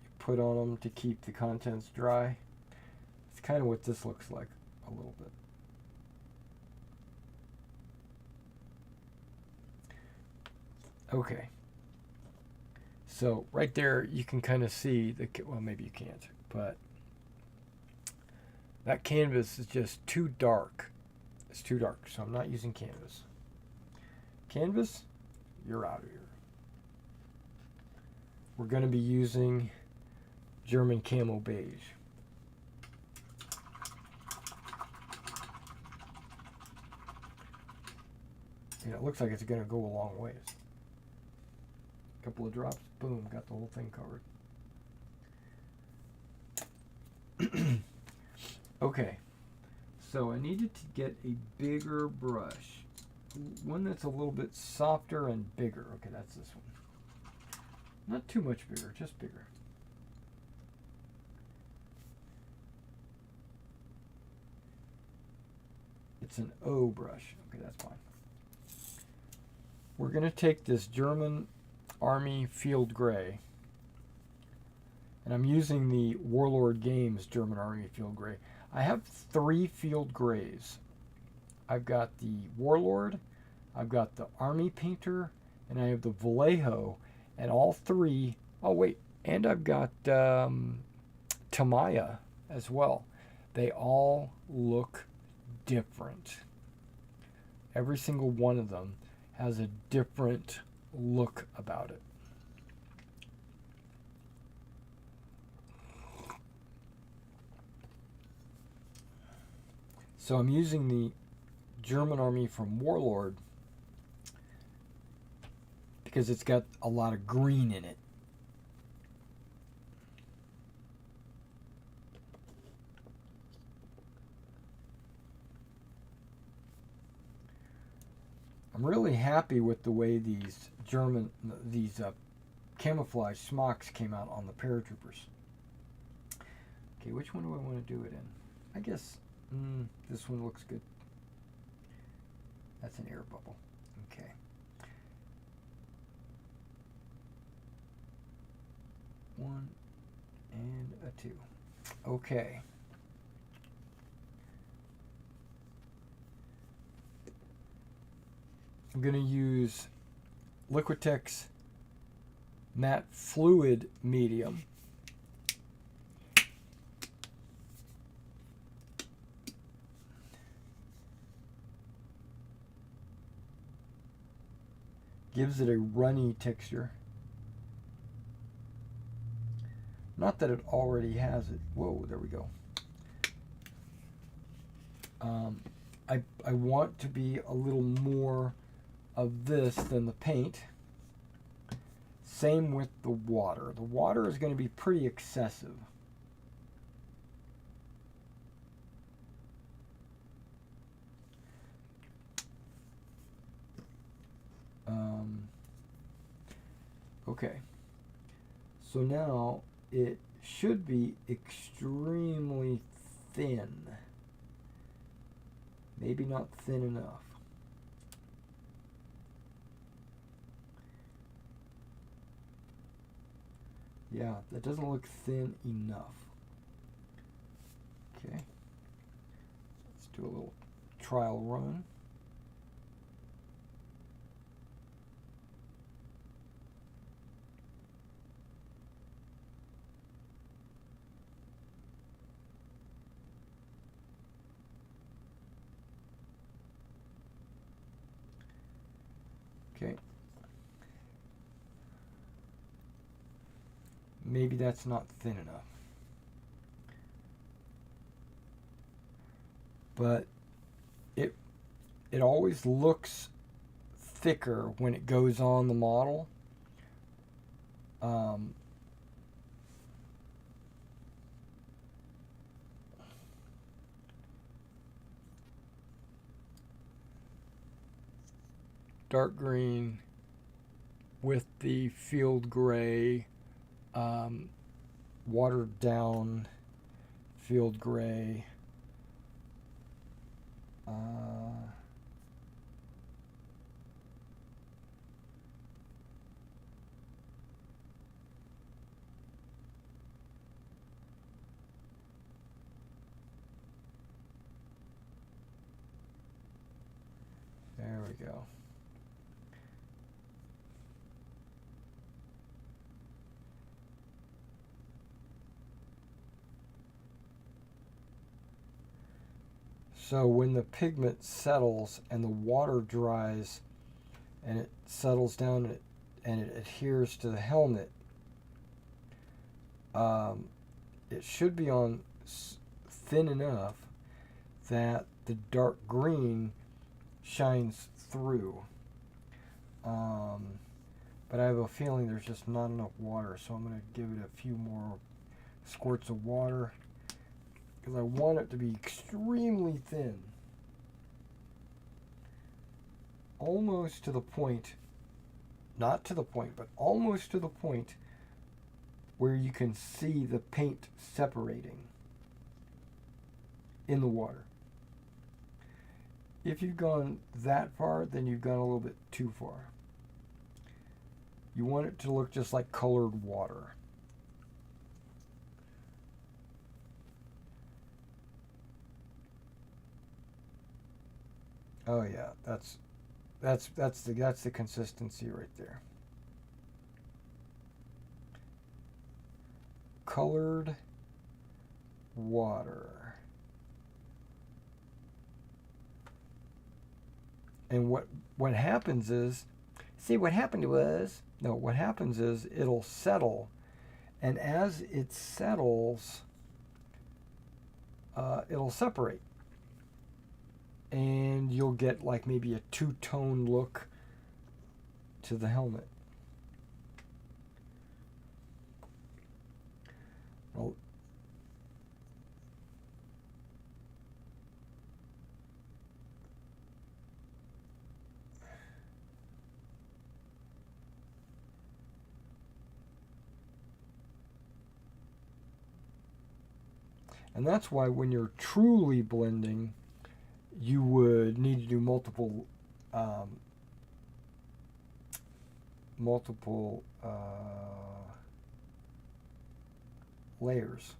you put on them to keep the contents dry. It's kind of what this looks like a little bit. Okay. So right there you can kind of see the, well, maybe you can't, but that canvas is just too dark. It's too dark, so I'm not using canvas. Canvas, you're out of here. We're going to be using German camo beige. And it looks like it's going to go a long ways. A couple of drops, boom, got the whole thing covered. Okay, so I needed to get a bigger brush. One that's a little bit softer and bigger. Okay, that's this one. Not too much bigger, just bigger. It's an O brush. Okay, that's fine. We're going to take this German Army Field Gray, and I'm using the Warlord Games German Army Field Gray. I have 3 Field Grays. I've got the Warlord, I've got the Army Painter, and I have the Vallejo, and all 3, oh wait, and I've got Tamaya as well. They all look different. Every single one of them has a different look about it. So I'm using the German Army from Warlord because it's got a lot of green in it. I'm really happy with the way these camouflage smocks came out on the paratroopers. Okay, which one do I want to do it in? I guess this one looks good. That's an air bubble. Okay. One and a 2. Okay. I'm going to use Liquitex Matte Fluid Medium. Gives it a runny texture. Not that it already has it. Whoa, there we go. I want to be a little more of this than the paint. Same with the water. The water is going to be pretty excessive. Okay. So now it should be extremely thin. Maybe not thin enough. Yeah, that doesn't look thin enough. Okay. Let's do a little trial run. Okay. Maybe that's not thin enough. But it always looks thicker when it goes on the model. Dark green with the field gray, watered down field gray. There we go. So when the pigment settles and the water dries and it settles down and it adheres to the helmet, it should be on thin enough that the dark green shines through. But I have a feeling there's just not enough water, so I'm going to give it a few more squirts of water because I want it to be extremely thin. Almost to the point, not to the point, but almost to the point where you can see the paint separating in the water. If you've gone that far, then you've gone a little bit too far. You want it to look just like colored water. Oh yeah, that's the consistency right there. Colored water. And what happens is, what happens is it'll settle, and as it settles, it'll separate. And you'll get like maybe a two-tone look to the helmet. Well, and that's why when you're truly blending, you would need to do multiple layers.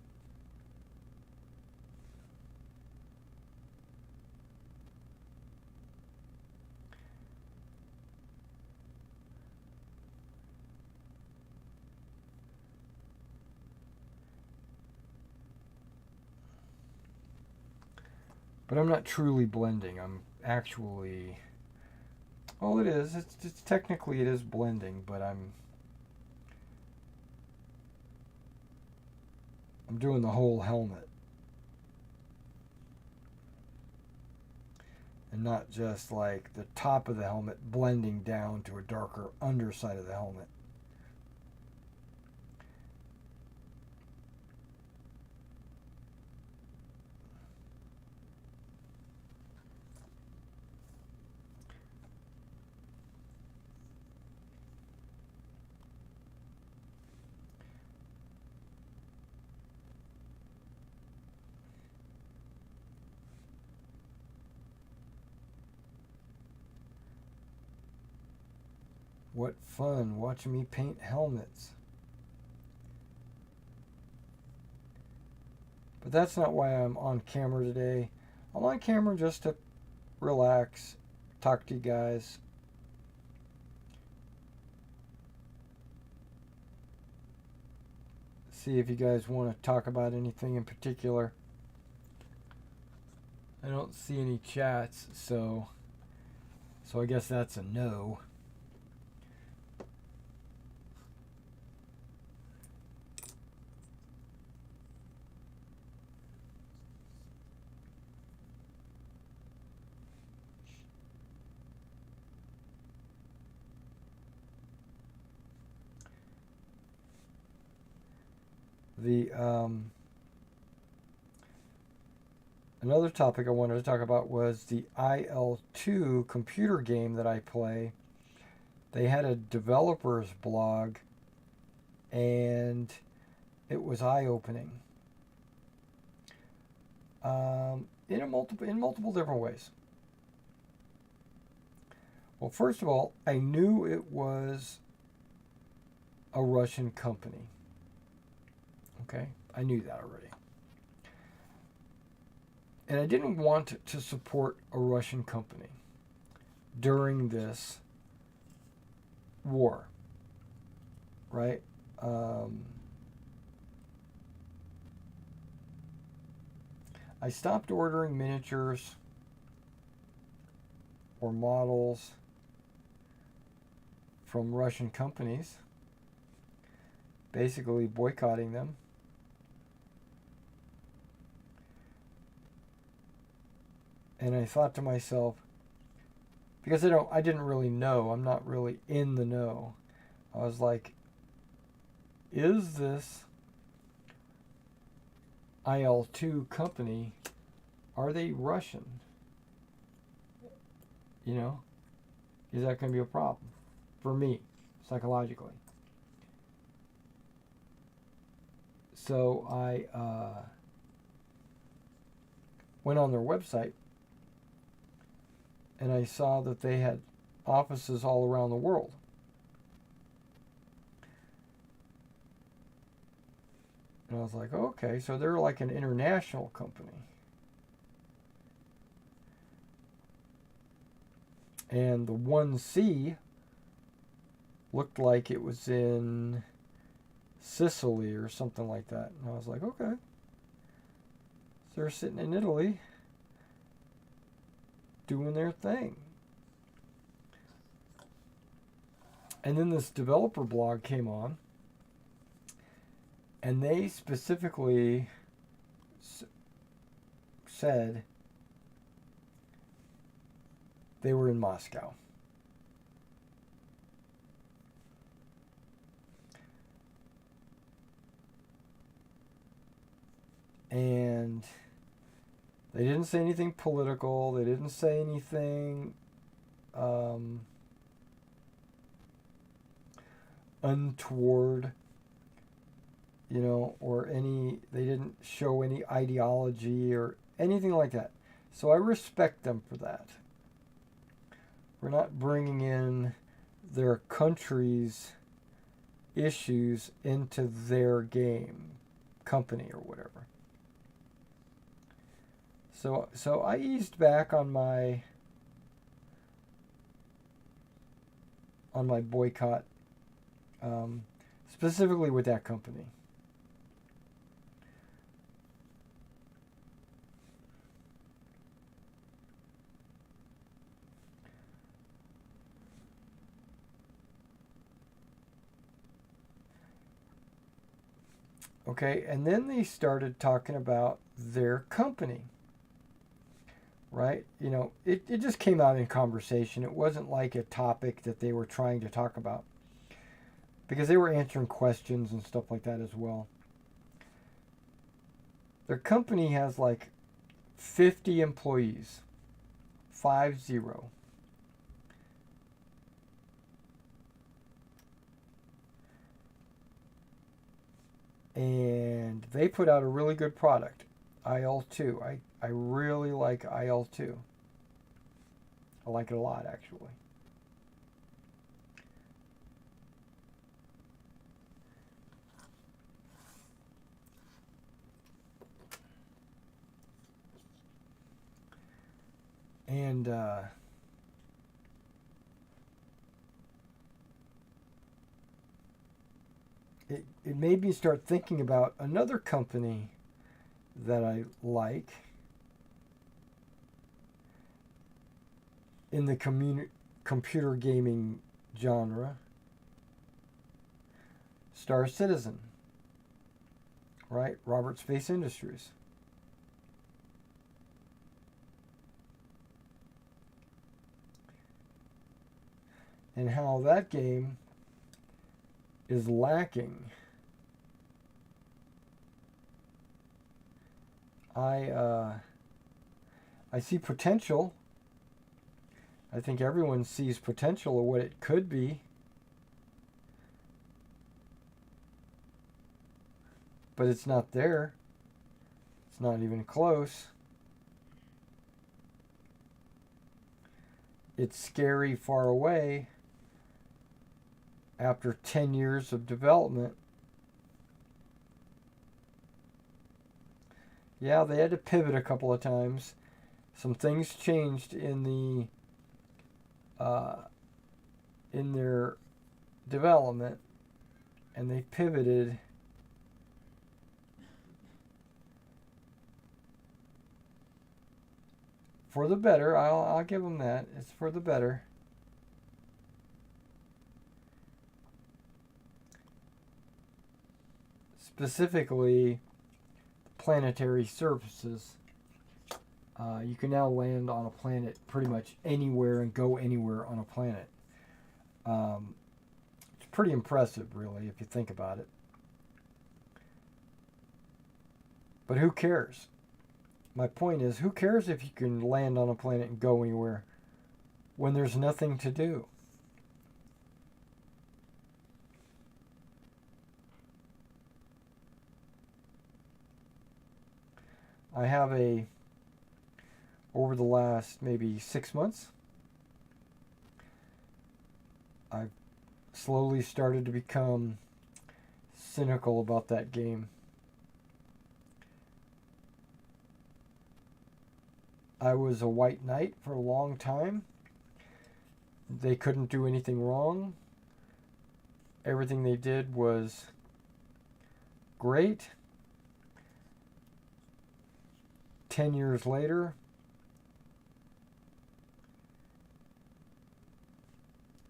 But I'm not truly blending. I'm actually, well, it is. It's technically it is blending, but I'm doing the whole helmet, and not just like the top of the helmet blending down to a darker underside of the helmet. What fun watching me paint helmets. But that's not why I'm on camera today. I'm on camera just to relax, talk to you guys. See if you guys want to talk about anything in particular. I don't see any chats, so I guess that's a no. The another topic I wanted to talk about was the IL-2 computer game that I play. They had a developer's blog, and it was eye-opening in multiple different ways. Well, first of all, I knew it was a Russian company. Okay, I knew that already. And I didn't want to support a Russian company during this war, right? I stopped ordering miniatures or models from Russian companies, basically boycotting them. And I thought to myself, because I didn't really know, I'm not really in the know. I was like, is this IL-2 company, are they Russian? You know, is that going to be a problem for me, psychologically? So I went on their website, and I saw that they had offices all around the world. And I was like, okay, so they're like an international company. And the 1C looked like it was in Sicily or something like that. And I was like, okay. So they're sitting in Italy doing their thing. And then this developer blog came on, and they specifically said they were in Moscow. And they didn't say anything political. They didn't say anything untoward, you know, or they didn't show any ideology or anything like that. So I respect them for that. We're not bringing in their country's issues into their game, company, or whatever. So I eased back on my boycott, specifically with that company. Okay, and then they started talking about their company. Right? You know, it just came out in conversation. It wasn't like a topic that they were trying to talk about, because they were answering questions and stuff like that as well. Their company has like 50 employees. 50. And they put out a really good product, IL-2. I really like IL-2. I like it a lot, actually. And it made me start thinking about another company that I like in the computer gaming genre, Star Citizen, right? Robert Space Industries. And how that game is lacking I see potential. I think everyone sees potential of what it could be. But it's not there. It's not even close. It's scary far away after 10 years of development. Yeah, they had to pivot a couple of times. Some things changed in their development, and they pivoted. For the better. I'll give them that. It's for the better. Specifically, planetary surfaces. You can now land on a planet pretty much anywhere and go anywhere on a planet. It's pretty impressive, really, if you think about it. But who cares? My point is, who cares if you can land on a planet and go anywhere when there's nothing to do? I have over the last maybe 6 months, I've slowly started to become cynical about that game. I was a white knight for a long time. They couldn't do anything wrong. Everything they did was great. 10 years later,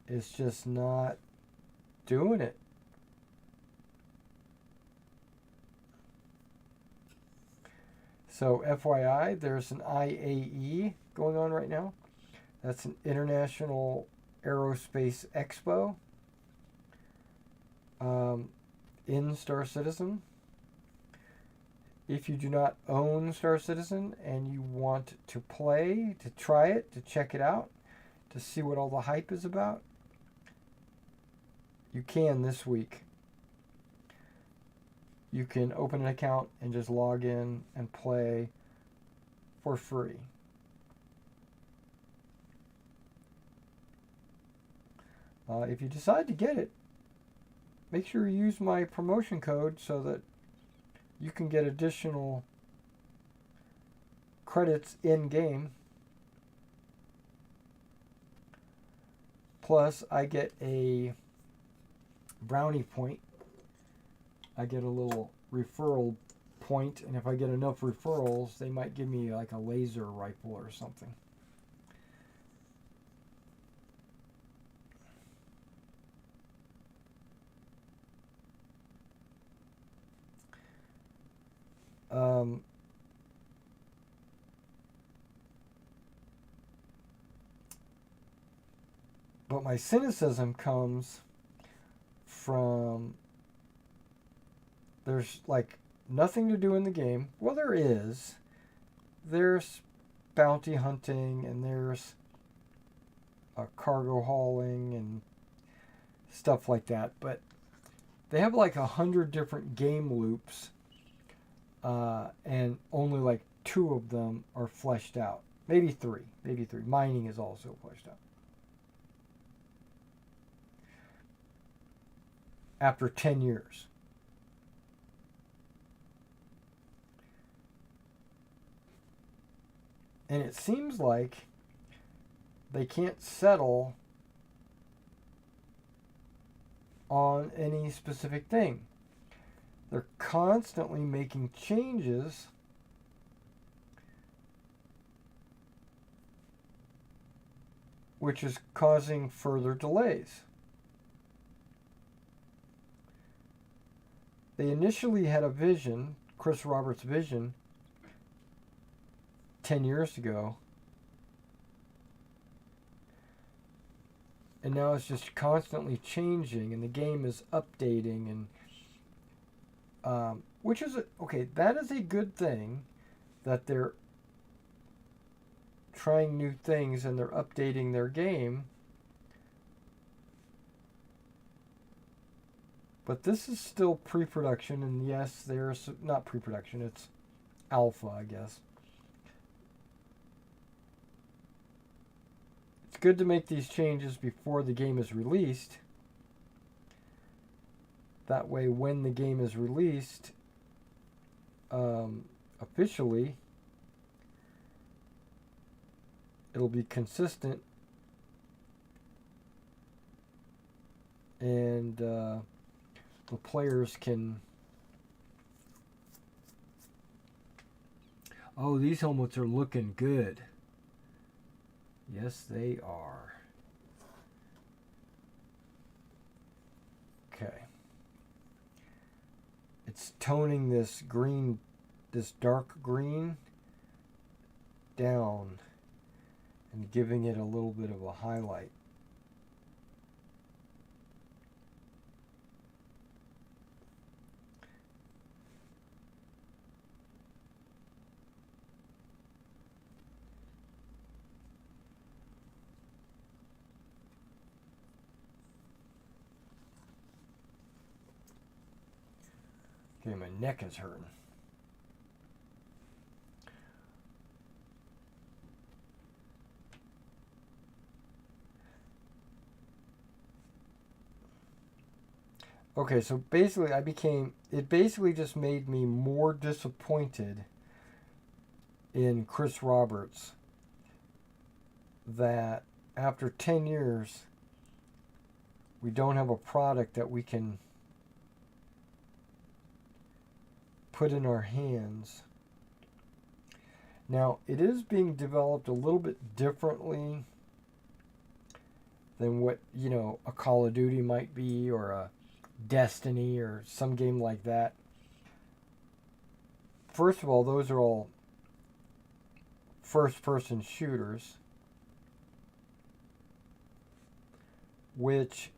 it's just not doing it. So FYI, there's an IAE going on right now. That's an International Aerospace Expo in Star Citizen. If you do not own Star Citizen and you want to play, to try it, to check it out, to see what all the hype is about, you can this week. You can open an account and just log in and play for free. If you decide to get it, make sure you use my promotion code so that you can get additional credits in-game. Plus, I get a brownie point. I get a little referral point, and if I get enough referrals, they might give me like a laser rifle or something. But my cynicism comes from there's like nothing to do in the game. Well, there is. There's bounty hunting and there's cargo hauling and stuff like that. But they have like 100 different game loops, and only like 2 of them are fleshed out. Maybe 3. Maybe 3. Mining is also fleshed out. After 10 years. And it seems like they can't settle on any specific thing. They're constantly making changes which is causing further delays. They initially had a vision, Chris Roberts' vision, 10 years ago. And now it's just constantly changing, and the game is updating, and which is okay. That is a good thing, that they're trying new things and they're updating their game. But this is still pre-production, and yes, there's not pre-production, it's alpha, I guess. It's good to make these changes before the game is released. That way, when the game is released officially, it'll be consistent, and the players can... Oh, these helmets are looking good. Yes, they are. Okay. It's toning this green, this dark green, down and giving it a little bit of a highlight. Okay, my neck is hurting. Okay, so basically it basically just made me more disappointed in Chris Roberts that after 10 years, we don't have a product that we can put in our hands. Now, it is being developed a little bit differently than what, you know, a Call of Duty might be, or a Destiny, or some game like that. First of all, those are all first-person shooters, which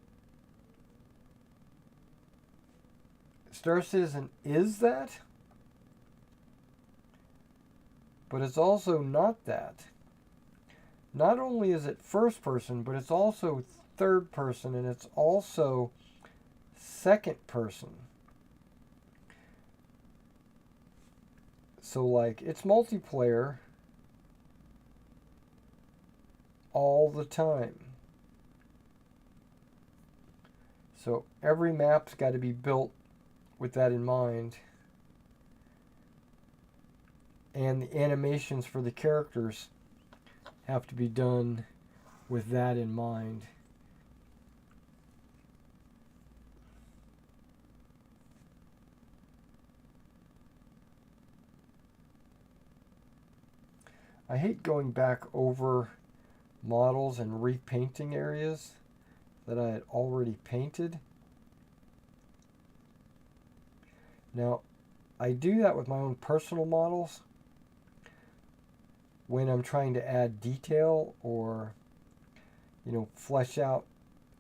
Star Citizen is that, but it's also not that. Not only is it first person, but it's also third person, and it's also second person. So, like, it's multiplayer all the time. So every map's got to be built with that in mind. And the animations for the characters have to be done with that in mind. I hate going back over models and repainting areas that I had already painted. Now, I do that with my own personal models when I'm trying to add detail or, you know, flesh out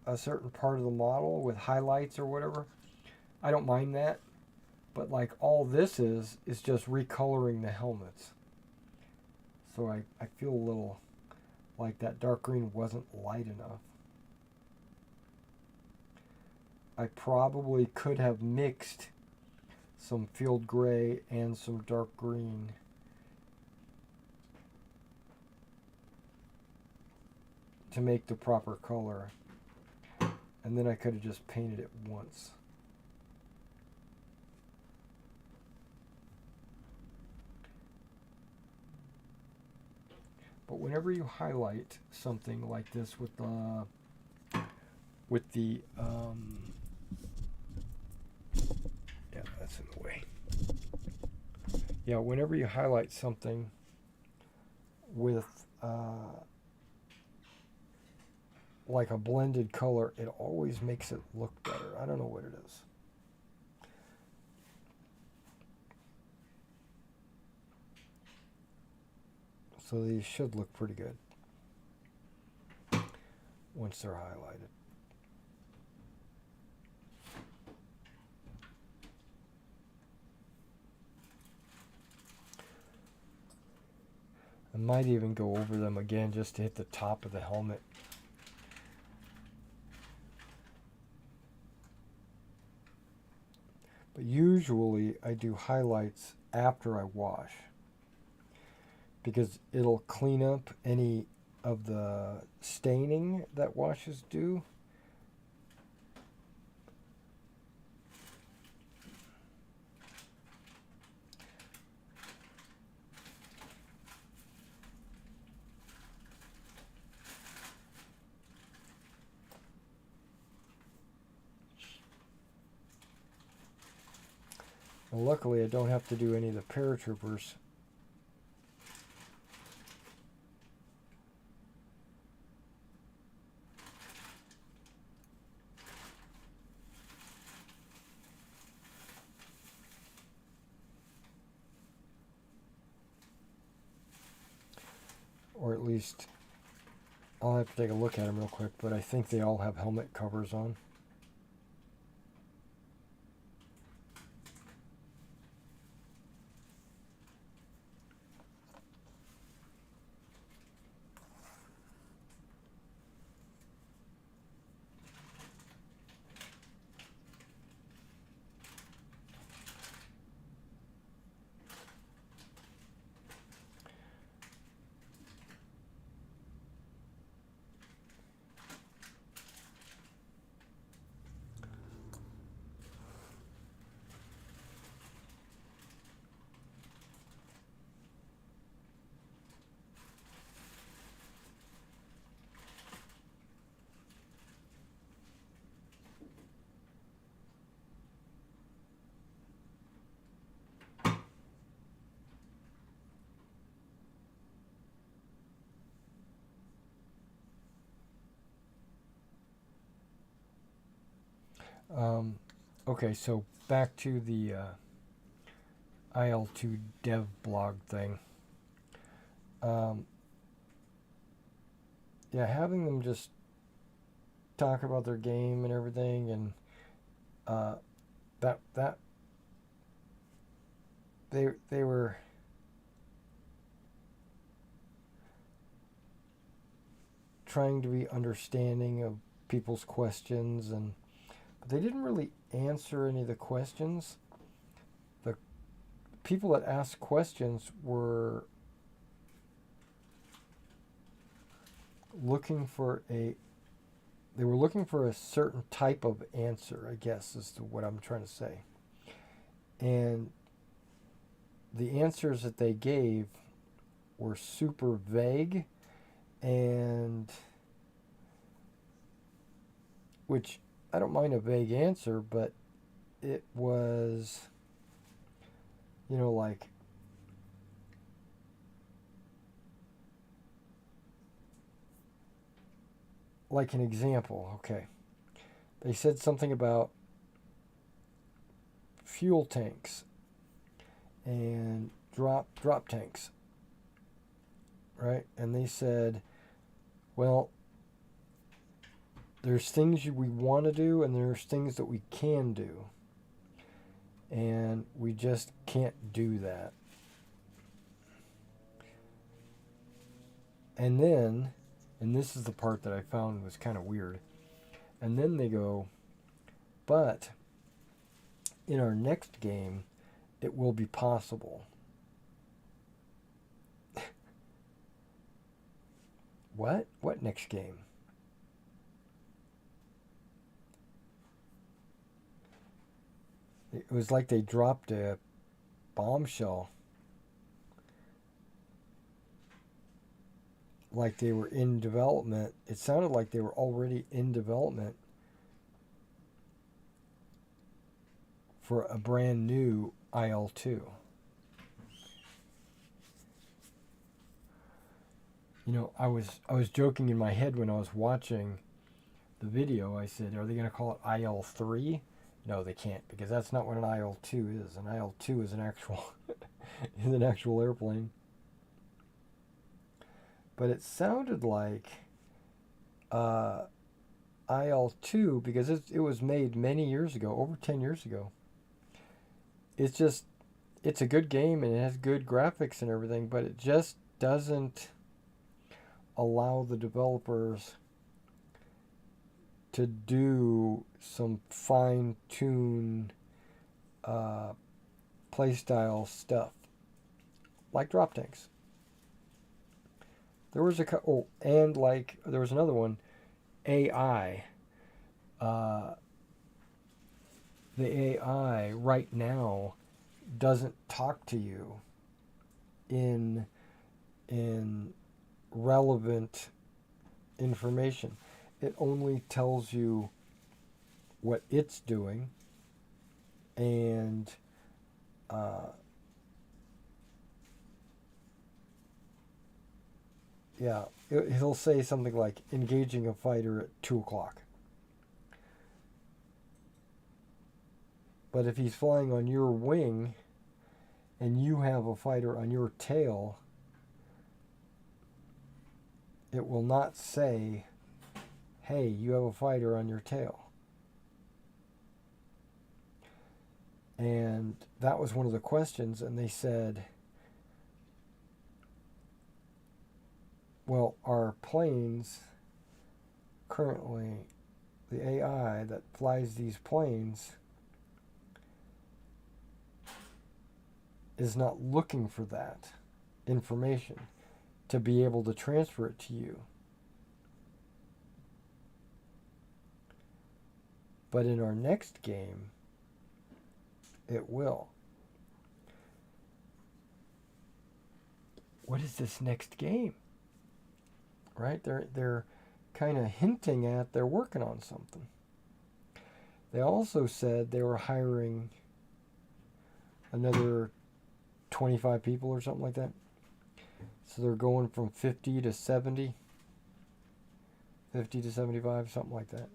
a certain part of the model with highlights or whatever. I don't mind that. But like all this is just recoloring the helmets. So I feel a little like that dark green wasn't light enough. I probably could have mixed some field gray and some dark green. To make the proper color. And then I could have just painted it once. But whenever you highlight something like this with the yeah, that's in the way. Yeah, whenever you highlight something with like a blended color, it always makes it look better. I don't know what it is. So these should look pretty good once they're highlighted. I might even go over them again just to hit the top of the helmet. But usually I do highlights after I wash, because it'll clean up any of the staining that washes do. And luckily I don't have to do any of the paratroopers. Or at least, I'll have to take a look at them real quick, but I think they all have helmet covers on. Okay, so back to the IL2 dev blog thing. Yeah, having them just talk about their game and everything, and that they were trying to be understanding of people's questions, and but they didn't really answer any of the questions. The people that asked questions were looking for a certain type of answer, I guess is what I'm trying to say. And the answers that they gave were super vague, and which I don't mind a vague answer, but it was, you know, like an example. Okay, they said something about fuel tanks and drop tanks, right? And they said, well, there's things we want to do and there's things that we can do, and we just can't do that. And then, and this is the part that I found was kind of weird, and then they go, but in our next game it will be possible. What next game? It was like they dropped a bombshell, like they were in development. It sounded like they were already in development for a brand new IL2. You know, I was joking in my head when I was watching the video. I said, are they going to call it IL3? No, they can't, because that's not what an IL2 is. An IL2 is an actual is an actual airplane. But it sounded like IL2 because it was made many years ago, over 10 years ago. It's a good game and it has good graphics and everything, but it just doesn't allow the developers to do some fine-tune playstyle stuff, like drop tanks. There was there was another one, AI. The AI right now doesn't talk to you in relevant information. It only tells you what it's doing, and he'll say something like engaging a fighter at 2 o'clock. But if he's flying on your wing and you have a fighter on your tail, it will not say, hey, you have a fighter on your tail. And that was one of the questions, and they said, well, our planes currently, the AI that flies these planes is not looking for that information to be able to transfer it to you. But in our next game, it will. What is this next game? Right? They're kind of hinting at they're working on something. They also said they were hiring another 25 people or something like that. So they're going from 50 to 70, 50 to 75, something like that.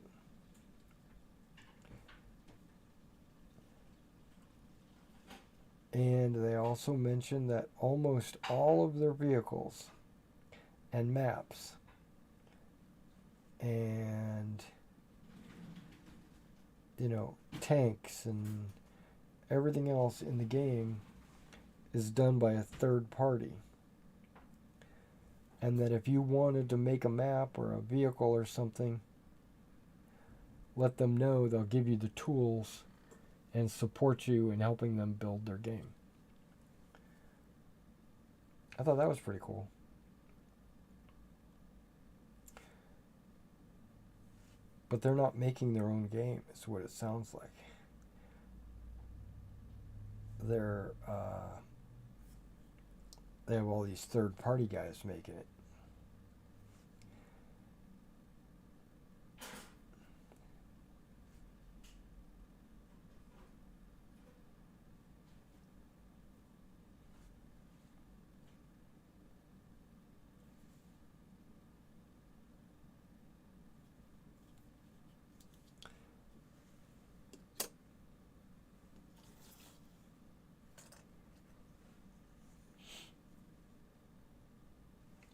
And they also mentioned that almost all of their vehicles and maps and, tanks and everything else in the game is done by a third party. And that if you wanted to make a map or a vehicle or something, let them know. They'll give you the tools and support you in helping them build their game. I thought that was pretty cool. But they're not making their own game, is what it sounds like. They have all these third-party guys making it.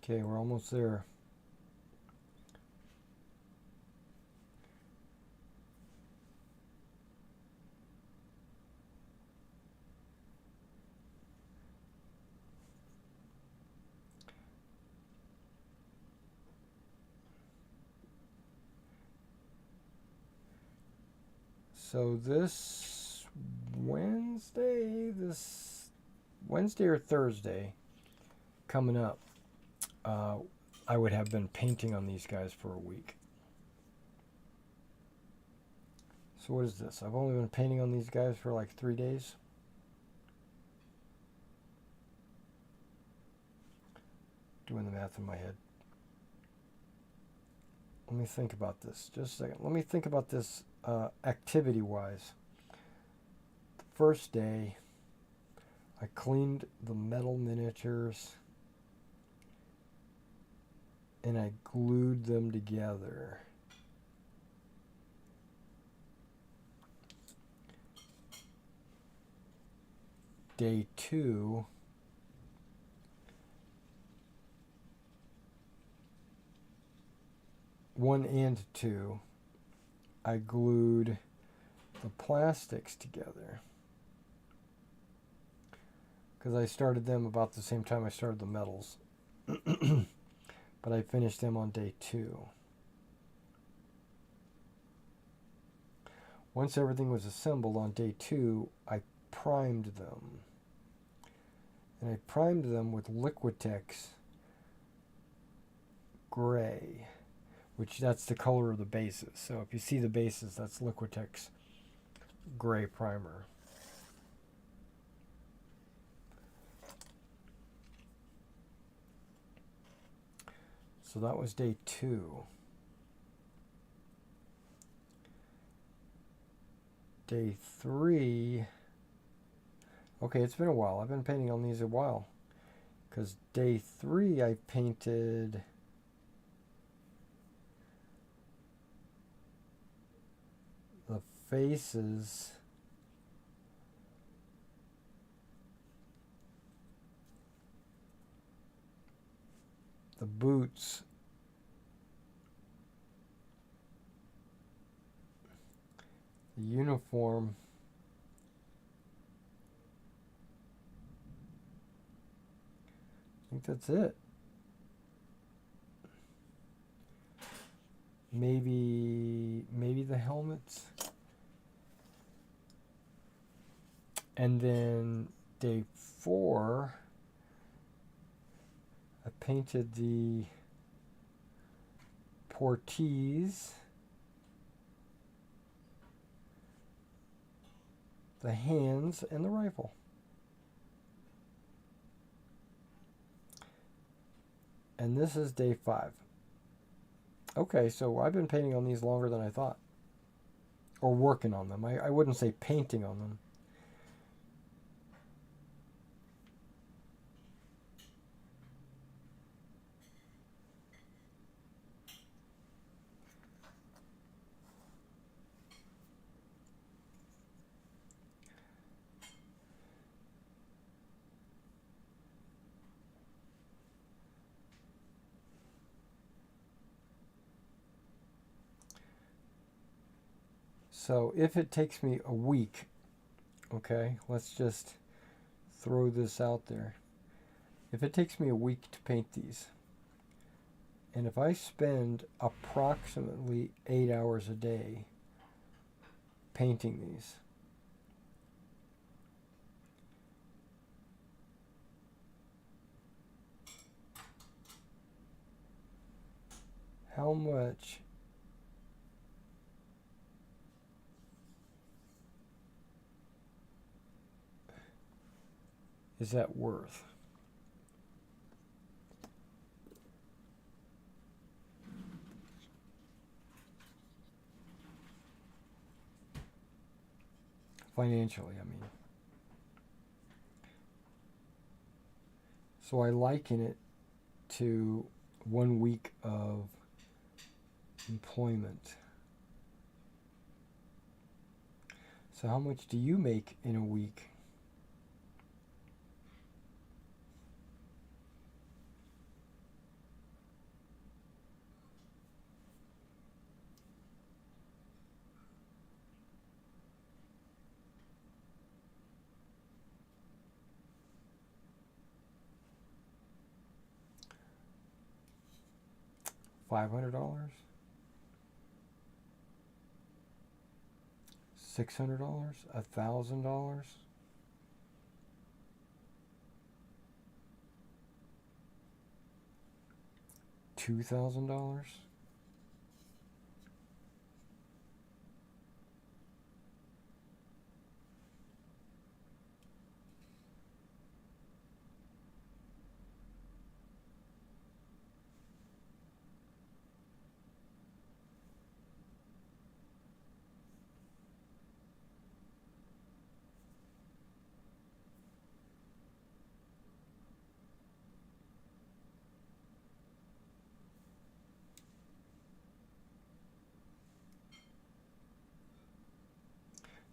Okay, we're almost there. So this Wednesday or Thursday coming up, I would have been painting on these guys for a week. So what is this? I've only been painting on these guys for like 3 days. Doing the math in my head. Let me think about this just a second. Let me think about this activity-wise. The first day, I cleaned the metal miniatures and I glued them together. Day 2, one and 2, I glued the plastics together. Because I started them about the same time I started the metals. but I finished them on day 2. Once everything was assembled on day 2, I primed them. And I primed them with Liquitex gray, which that's the color of the bases. So if you see the bases, that's Liquitex gray primer. So that was day 2. Day 3, okay, it's been a while. I've been painting on these a while. Because day 3 I painted the faces the boots, the uniform, I think that's it. Maybe the helmets. And then day 4 I painted the portees, the hands, and the rifle. And this is day 5. Okay, so I've been painting on these longer than I thought. Or working on them. I wouldn't say painting on them. So if it takes me a week, okay, let's just throw this out there. If it takes me a week to paint these, and if I spend approximately 8 hours a day painting these, how much is that worth? Financially, I mean. So I liken it to 1 week of employment. So how much do you make in a week? $500? $600? $1,000? $2,000?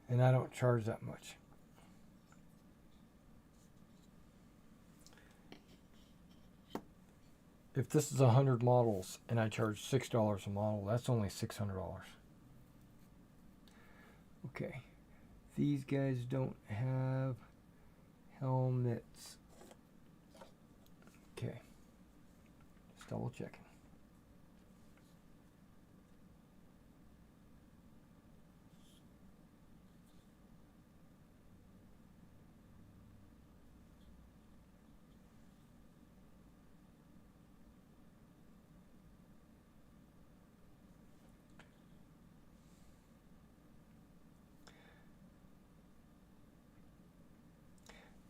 And I don't charge that much. If this is 100 models and I charge $6 a model, that's only $600. Okay, these guys don't have helmets. Okay. double checking.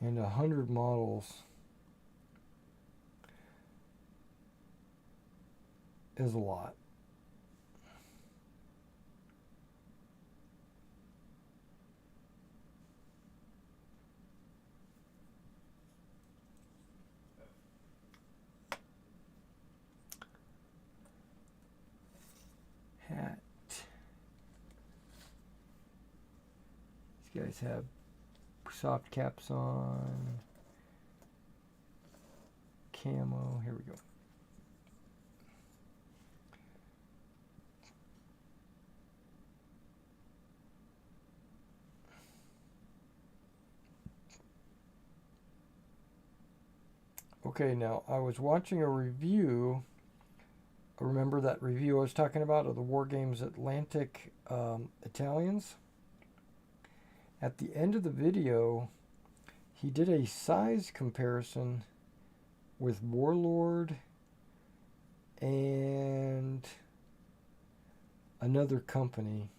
And 100 models is a lot. Hat. These guys have soft caps on. Camo. Here we go. Okay, now I was watching a review. Remember that review I was talking about of the Wargames Atlantic Italians? At the end of the video, he did a size comparison with Warlord and another company.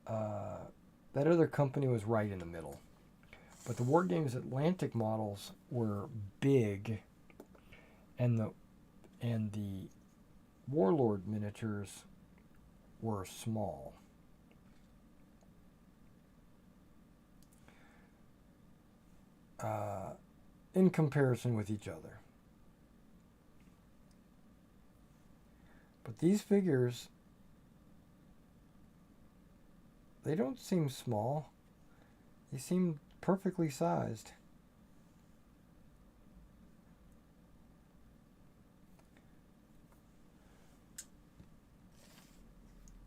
That other company was right in the middle. But the Wargames Atlantic models were big, and the Warlord miniatures were small. In comparison with each other. But these figures, they don't seem small. They seem perfectly sized.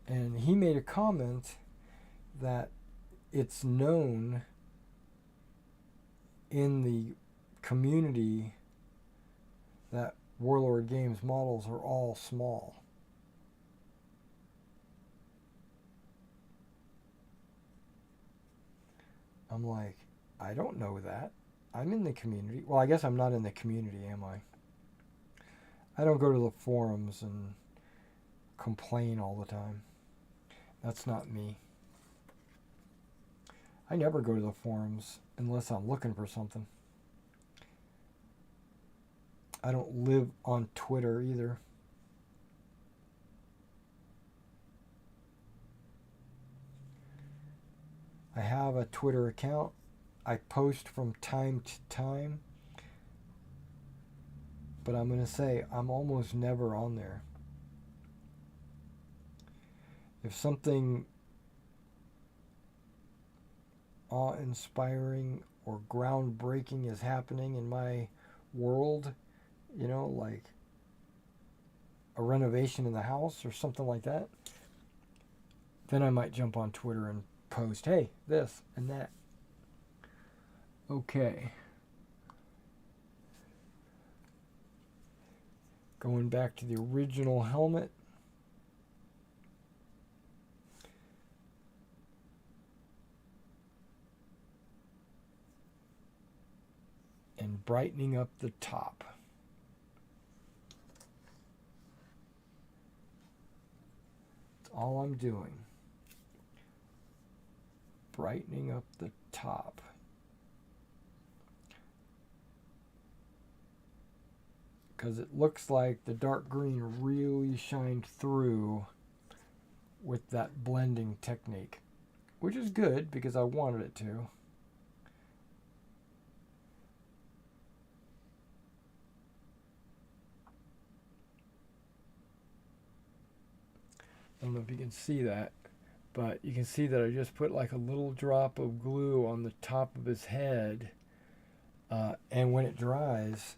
And he made a comment that it's known in the community that Warlord Games models are all small. I'm like, I don't know that. I'm in the community. Well, I guess I'm not in the community, am I? I don't go to the forums and complain all the time. That's not me. I never go to the forums unless I'm looking for something. I don't live on Twitter either. I have a Twitter account. I post from time to time. But I'm going to say I'm almost never on there. If something awe-inspiring or groundbreaking is happening in my world, you know, like a renovation in the house or something like that, then I might jump on Twitter and post, hey, this and that. Okay. Going back to the original helmet. And brightening up the top. That's all I'm doing. Brightening up the top. Because it looks like the dark green really shined through with that blending technique. Which is good because I wanted it to. I don't know if you can see that, but you can see that I just put like a little drop of glue on the top of his head, and when it dries,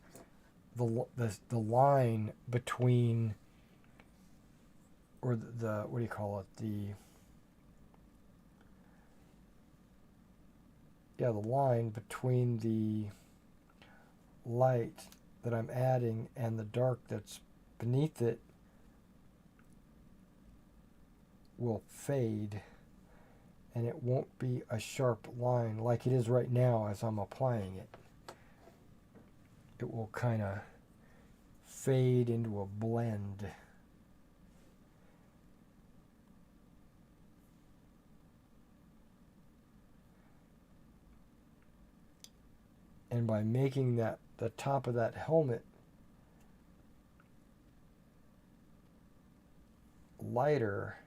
the line between, or the what do you call it, the line between the light that I'm adding and the dark that's beneath it will fade, and it won't be a sharp line like it is right now as I'm applying it. It will kind of fade into a blend. And by making that the top of that helmet lighter,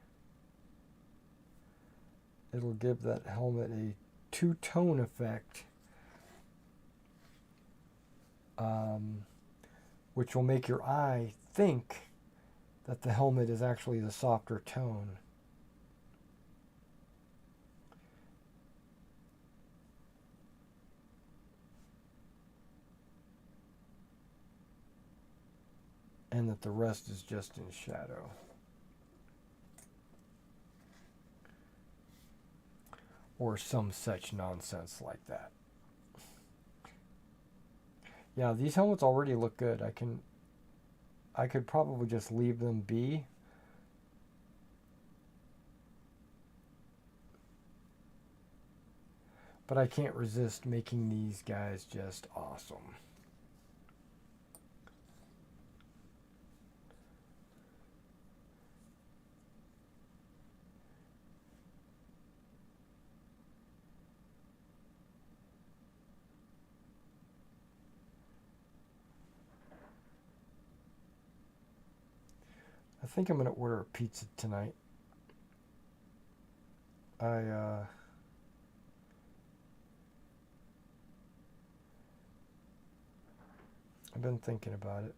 it'll give that helmet a two-tone effect, which will make your eye think that the helmet is actually the softer tone. And that the rest is just in shadow. Or some such nonsense like that. Yeah, these helmets already look good. I could probably just leave them be. But I can't resist making these guys just awesome. I think I'm going to order a pizza tonight. I've been thinking about it.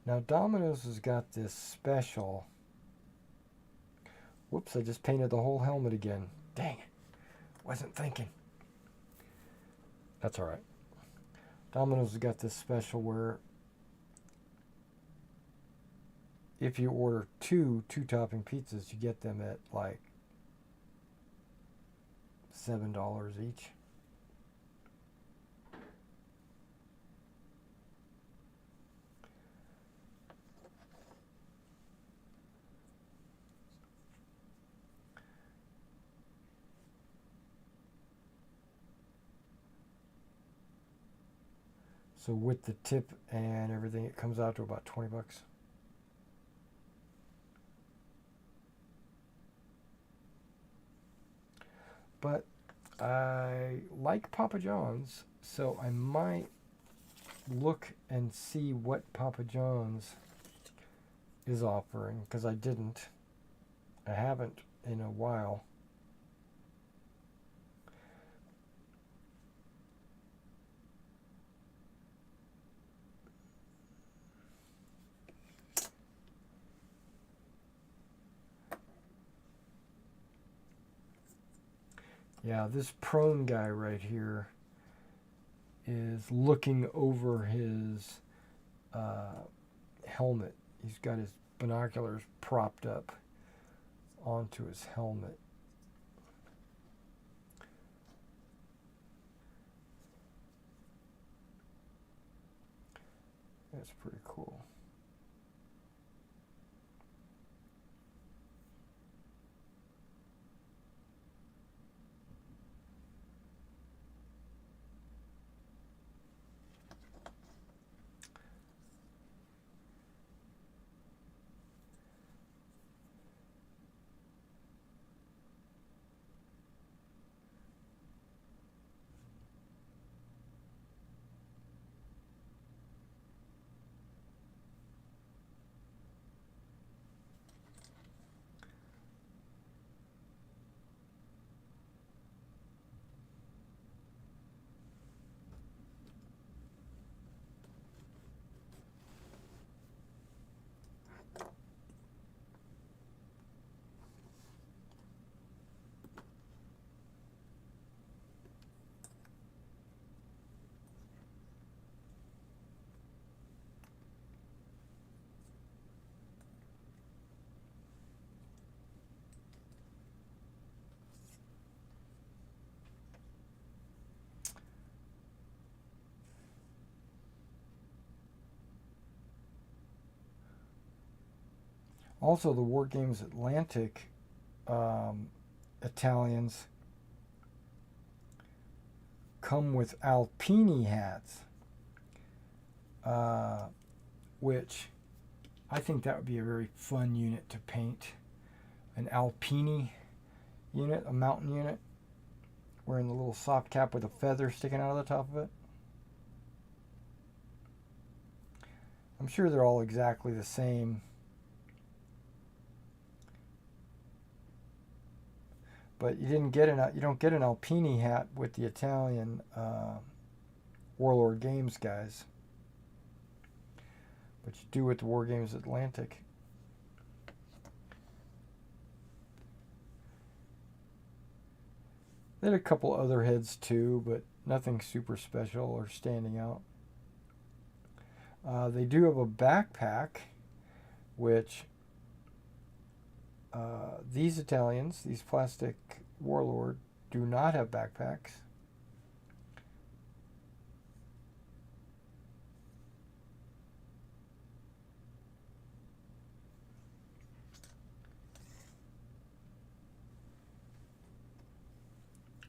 Now Domino's has got this special. Whoops, I just painted the whole helmet again. Dang it. Wasn't thinking. That's alright. Domino's has got this special where if you order two-topping pizzas, you get them at like $7 each. So with the tip and everything, it comes out to about 20 bucks. But I like Papa John's, so I might look and see what Papa John's is offering, because I haven't in a while. Yeah, this prone guy right here is looking over his helmet. He's got his binoculars propped up onto his helmet. That's pretty cool. Also, the Wargames Atlantic Italians come with Alpini hats, which I think that would be a very fun unit to paint. An Alpini unit, a mountain unit, wearing the little soft cap with a feather sticking out of the top of it. I'm sure they're all exactly the same. But you don't get an Alpini hat with the Italian Warlord Games guys. But you do with the Wargames Atlantic. They had a couple other heads too, but nothing super special or standing out. They do have a backpack, which these Italians, these plastic Warlord, do not have backpacks.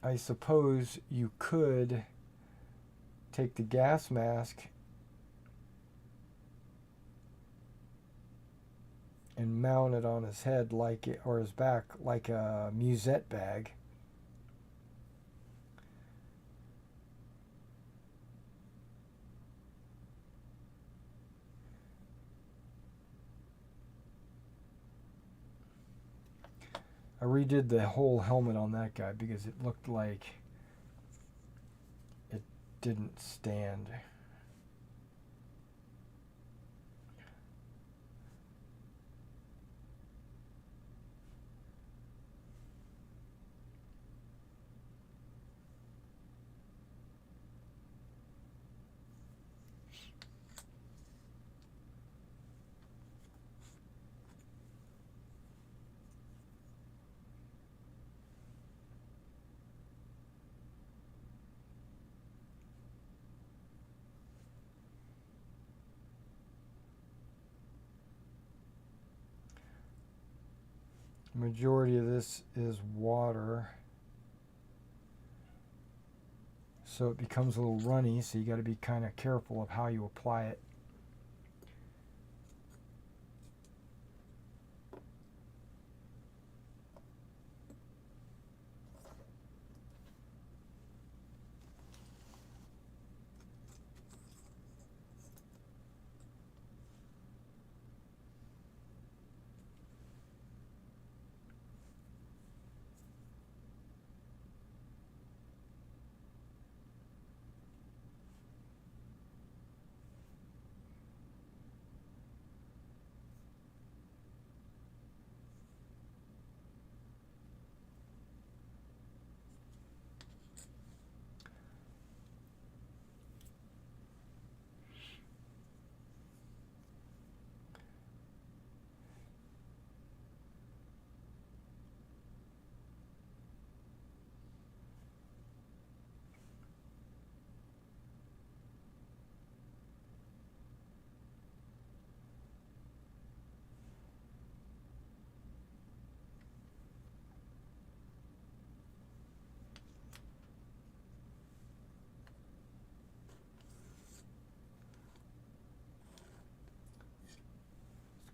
I suppose you could take the gas mask and mount it on his head or his back like a musette bag. I redid the whole helmet on that guy because it looked like it didn't stand. Majority of this is water, so it becomes a little runny, so you got to be kind of careful of how you apply it.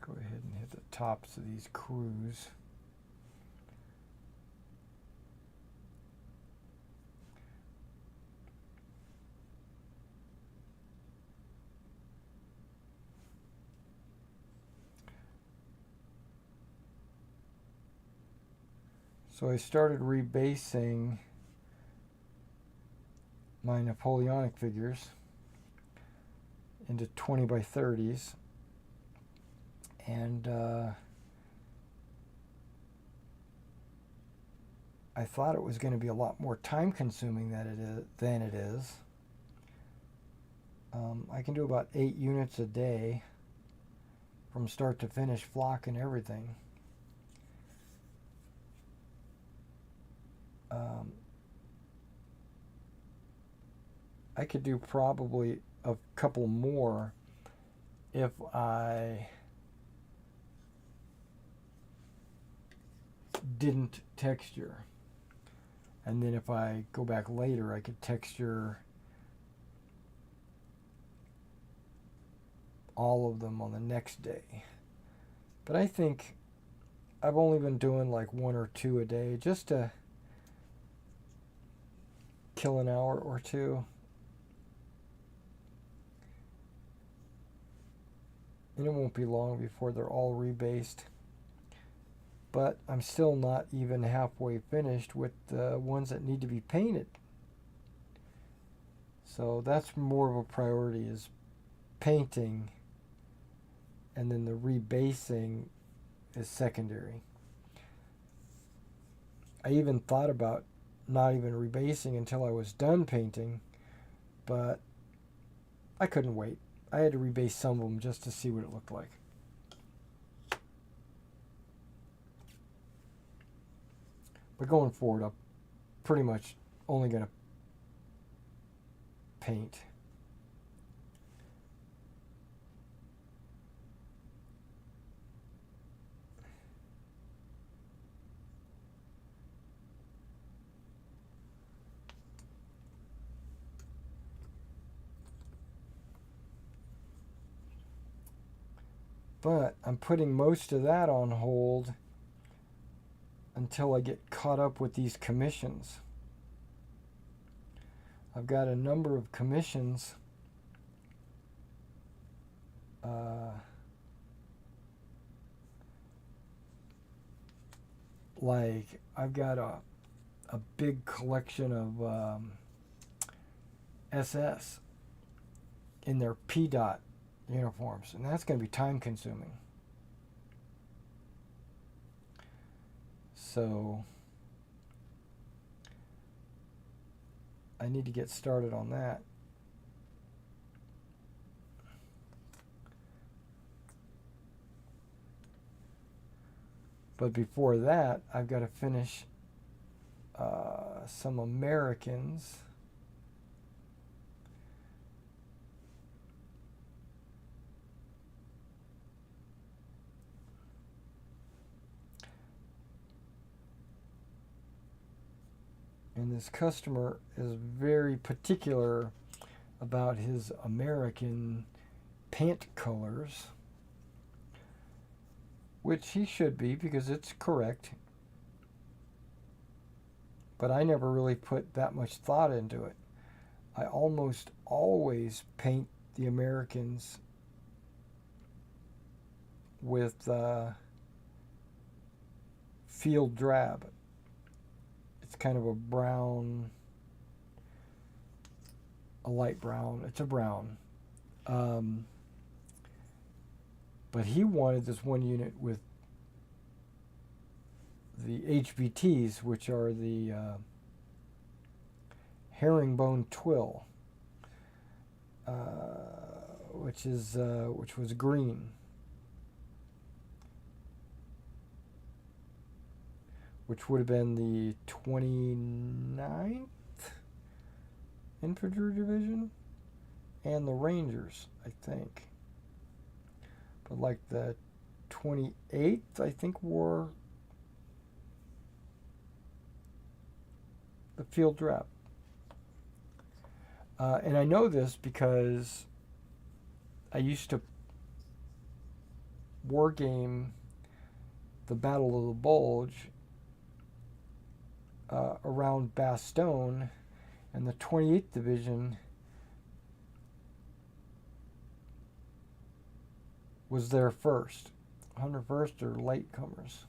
Go ahead and hit the tops of these crews. So I started rebasing my Napoleonic figures into 20 by 30s. And I thought it was going to be a lot more time consuming than it is. I can do about 8 units a day from start to finish, flock and everything. I could do probably a couple more if I didn't texture. And then if I go back later, I could texture all of them on the next day. But I think I've only been doing like 1 or 2 a day just to kill an hour or two. And it won't be long before they're all rebased. But I'm still not even halfway finished with the ones that need to be painted. So that's more of a priority, is painting, and then the rebasing is secondary. I even thought about not even rebasing until I was done painting, but I couldn't wait. I had to rebase some of them just to see what it looked like. But going forward, I'm pretty much only going to paint. But I'm putting most of that on hold until I get caught up with these commissions. I've got a number of commissions like I've got a big collection of SS in their P-Dot uniforms, and that's going to be time consuming. So I need to get started on that. But before that, I've got to finish some Americans. And this customer is very particular about his American pant colors, which he should be because it's correct. But I never really put that much thought into it. I almost always paint the Americans with field drab. It's kind of a brown, a light brown. It's a brown. But he wanted this one unit with the HBTs, which are the herringbone twill, which was green, which would have been the 29th Infantry Division and the Rangers, I think. But like the 28th, I think, wore the field drab. And I know this because I used to wargame the Battle of the Bulge around Bastogne, and the 28th Division was there first, 101st or latecomers.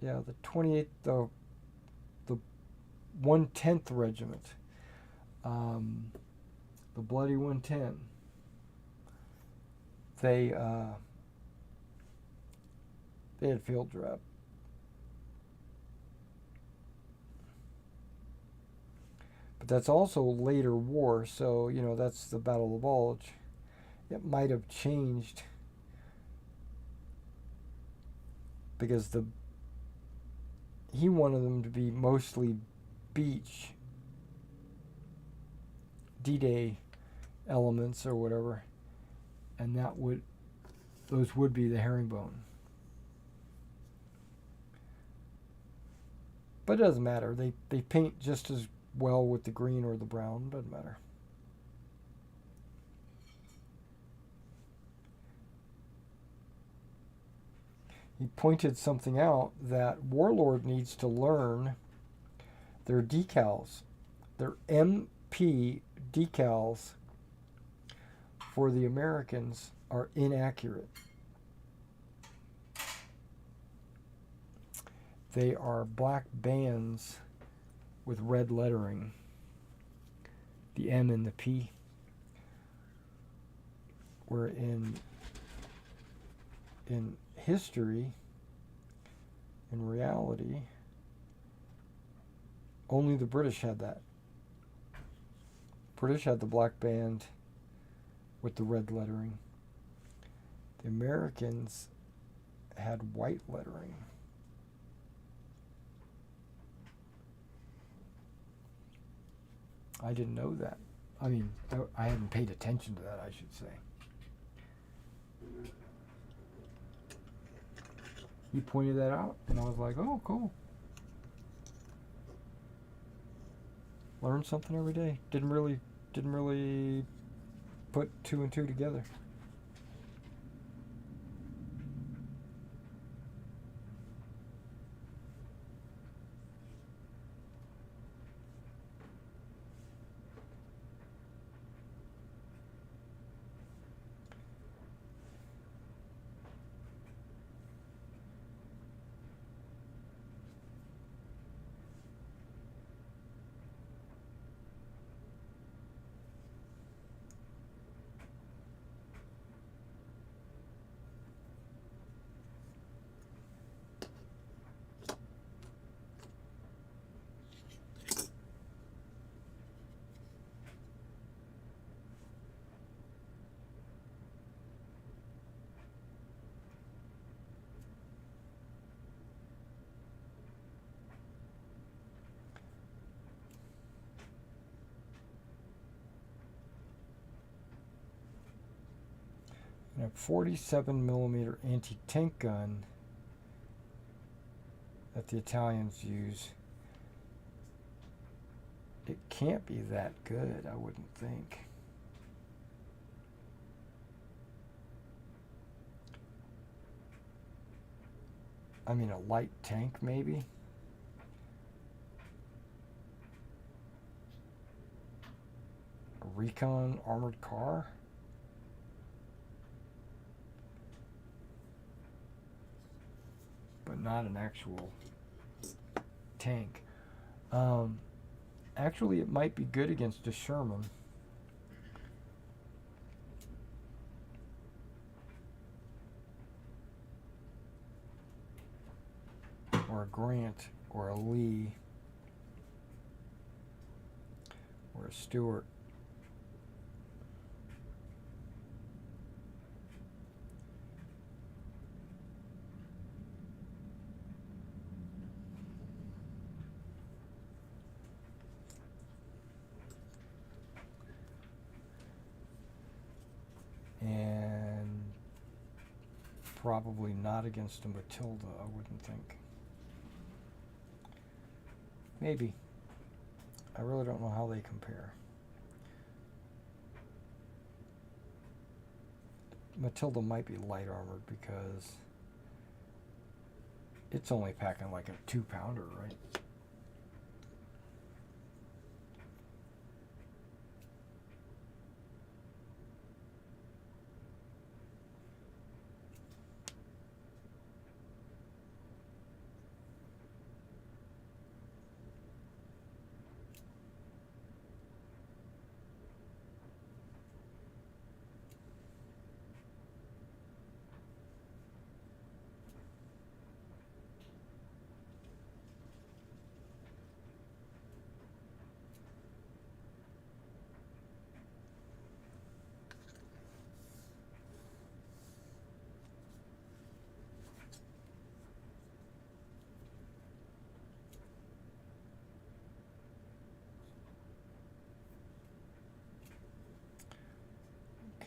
Yeah, the 28th, the 110th Regiment, the Bloody 110. They had field drab. But that's also later war, so that's the Battle of the Bulge. It might have changed because he wanted them to be mostly beach D-Day elements or whatever, and those would be the herringbone. But it doesn't matter. They paint just as well with the green or the brown. Doesn't matter. He pointed something out that Warlord needs to learn their decals. Their MP decals for the Americans are inaccurate. They are black bands with red lettering, the M and the P. Where in history, in reality, only the British had that. British had the black band with the red lettering. The Americans had white lettering. I didn't know that. I mean, I hadn't paid attention to that, I should say. He pointed that out, and I was like, oh, cool. Learn something every day. Didn't really put two and two together. And a 47 millimeter anti-tank gun that the Italians use. It can't be that good, I wouldn't think. I mean, a light tank, maybe? A recon armored car? But not an actual tank. Actually, it might be good against a Sherman. Or a Grant, or a Lee, or a Stewart. And probably not against a Matilda, I wouldn't think. Maybe. I really don't know how they compare. Matilda might be light armored because it's only packing like a 2-pounder, right?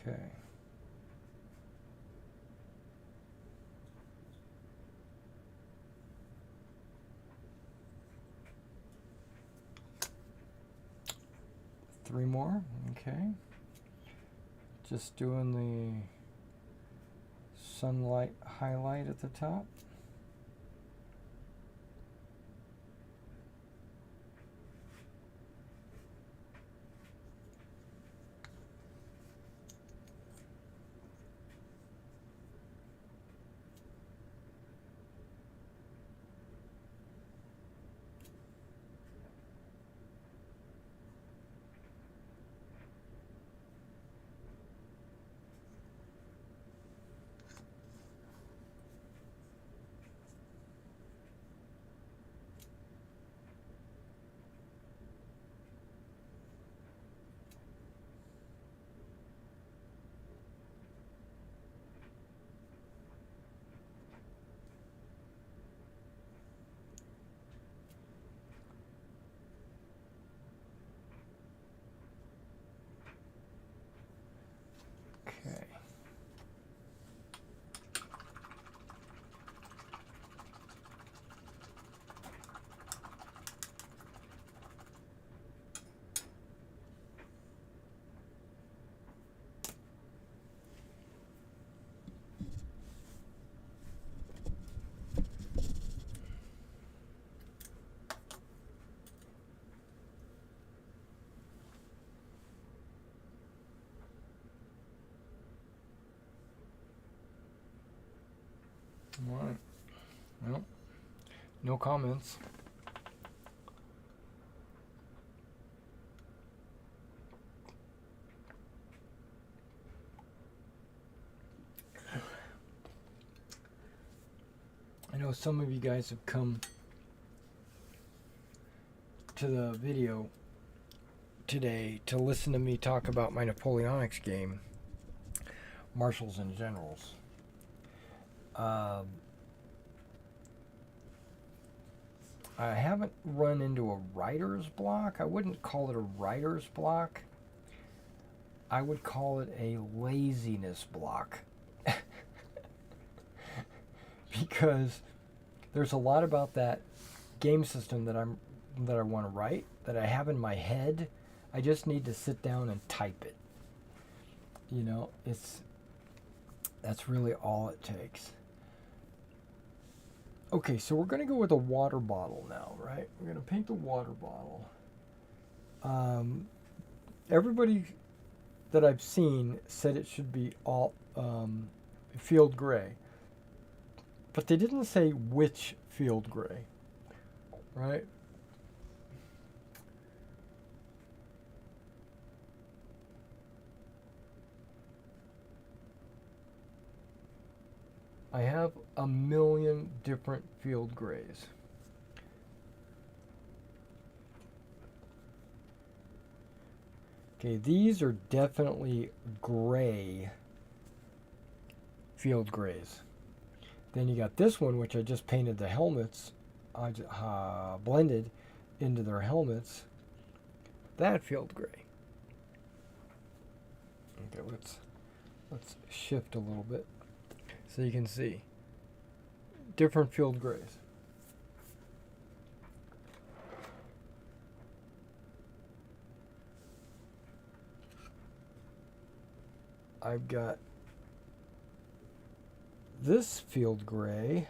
Okay. 3 more. Okay. Just doing the sunlight highlight at the top. Okay. All right. Well, no comments. I know some of you guys have come to the video today to listen to me talk about my Napoleonics game, Marshals and Generals. I haven't run into a writer's block. I wouldn't call it a writer's block. I would call it a laziness block. Because there's a lot about that game system that I want to write, that I have in my head. I just need to sit down and type it. You know, that's really all it takes. Okay, so we're going to go with a water bottle now, right? We're going to paint the water bottle. Everybody that I've seen said it should be all field gray. But they didn't say which field gray, right? I have a million different field grays. Okay, these are definitely gray field grays. Then you got this one, which I just painted the helmets, I just, blended into their helmets. That field gray. Okay, let's shift a little bit so you can see different field grays. I've got this field gray,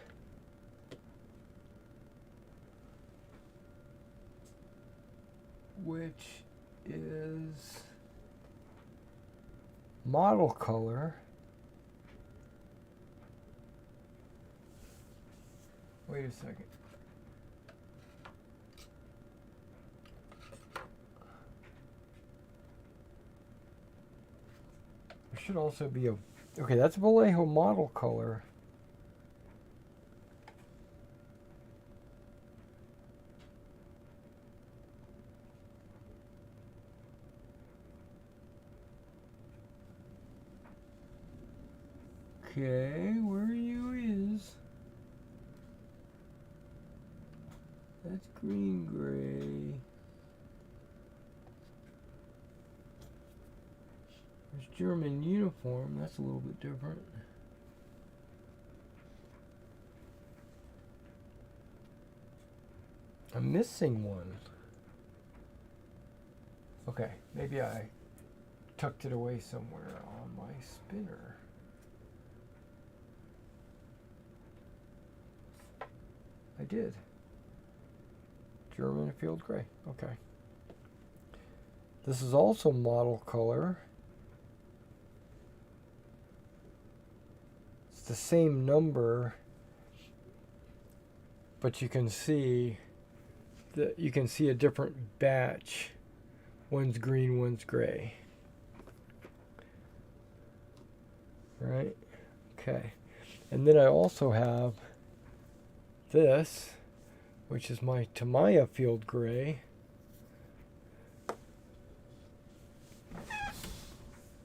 which is model color. Wait a second. There should also be a... Okay, that's Vallejo model color. Okay, where you is? That's green gray. There's German uniform. That's a little bit different. I'm missing one. Okay, maybe I tucked it away somewhere on my spinner. I did. German field gray. Okay. This is also model color. It's the same number, but you can see that you can see a different batch. One's green, one's gray. Right? Okay. And then I also have this, which is my Tamiya field gray.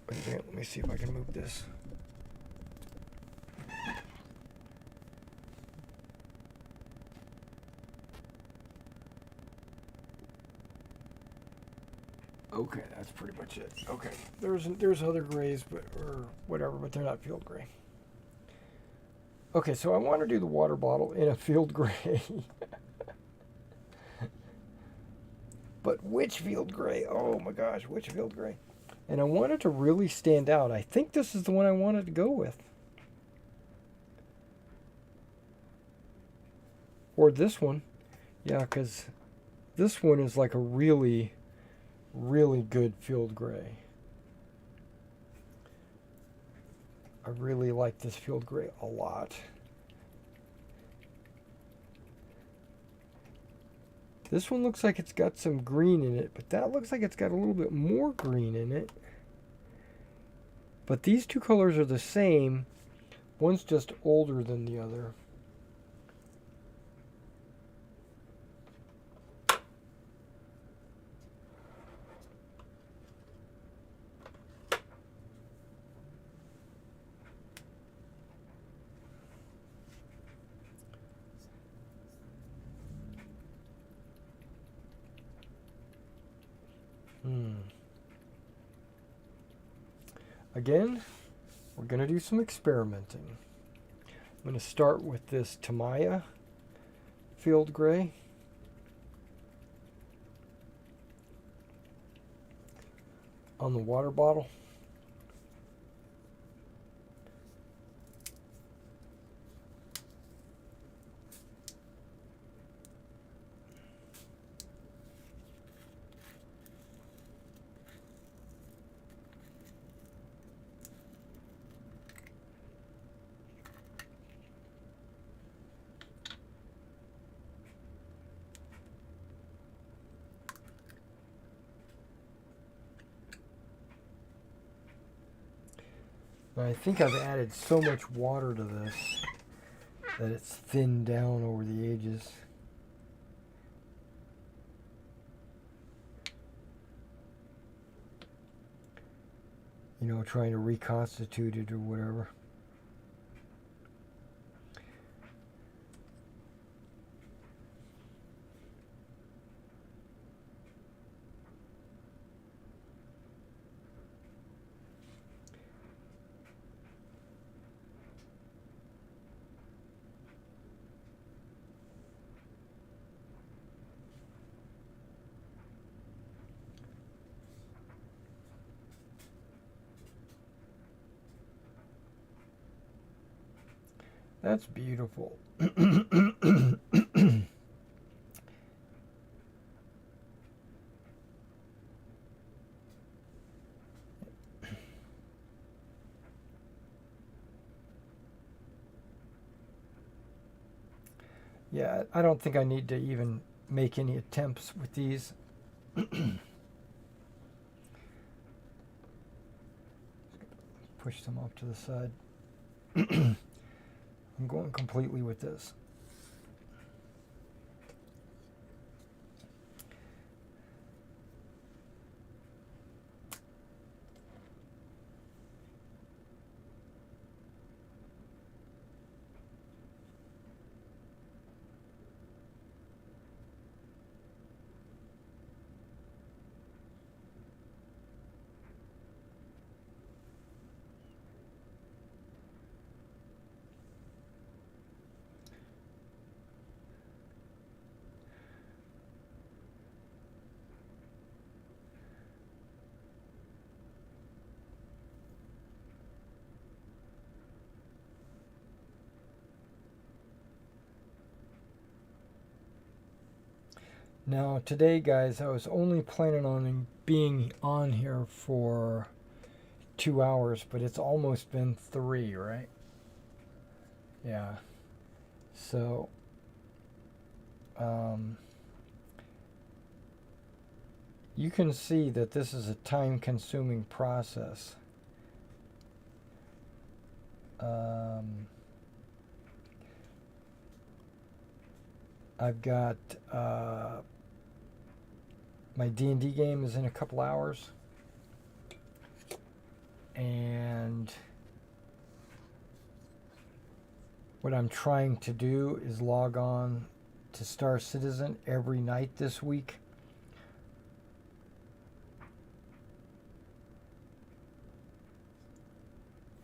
Wait a minute, let me see if I can move this. Okay, that's pretty much it. Okay, there's other grays, but or whatever, but they're not field gray. Okay, so I want to do the water bottle in a field gray. But which field gray? Oh my gosh, which field gray? And I want it to really stand out. I think this is the one I wanted to go with. Or this one. Yeah, because this one is like a really, really good field gray. I really like this field gray a lot. This one looks like it's got some green in it, but that looks like it's got a little bit more green in it. But these two colors are the same. One's just older than the other. Again, we're going to do some experimenting. I'm going to start with this Tamiya field gray. On the water bottle. I think I've added so much water to this that it's thinned down over the edges. You know, trying to reconstitute it or whatever. That's beautiful. Yeah, I don't think I need to even make any attempts with these. Push them off to the side. I'm going completely with this. Now today, guys, I was only planning on being on here for 2 hours, but it's almost been 3, right? Yeah. So, you can see that this is a time-consuming process. I've got my D&D game is in a couple hours, and what I'm trying to do is log on to Star Citizen every night this week.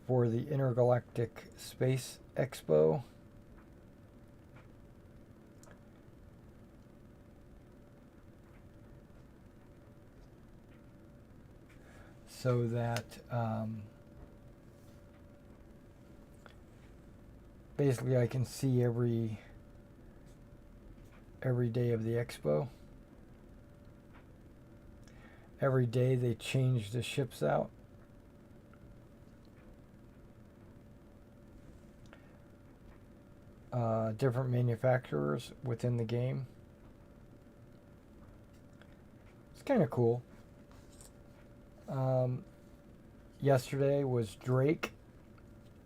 For the Intergalactic Space Expo. So that basically I can see every day of the expo. Every day they change the ships out. Different manufacturers within the game. It's kind of cool. Yesterday was Drake,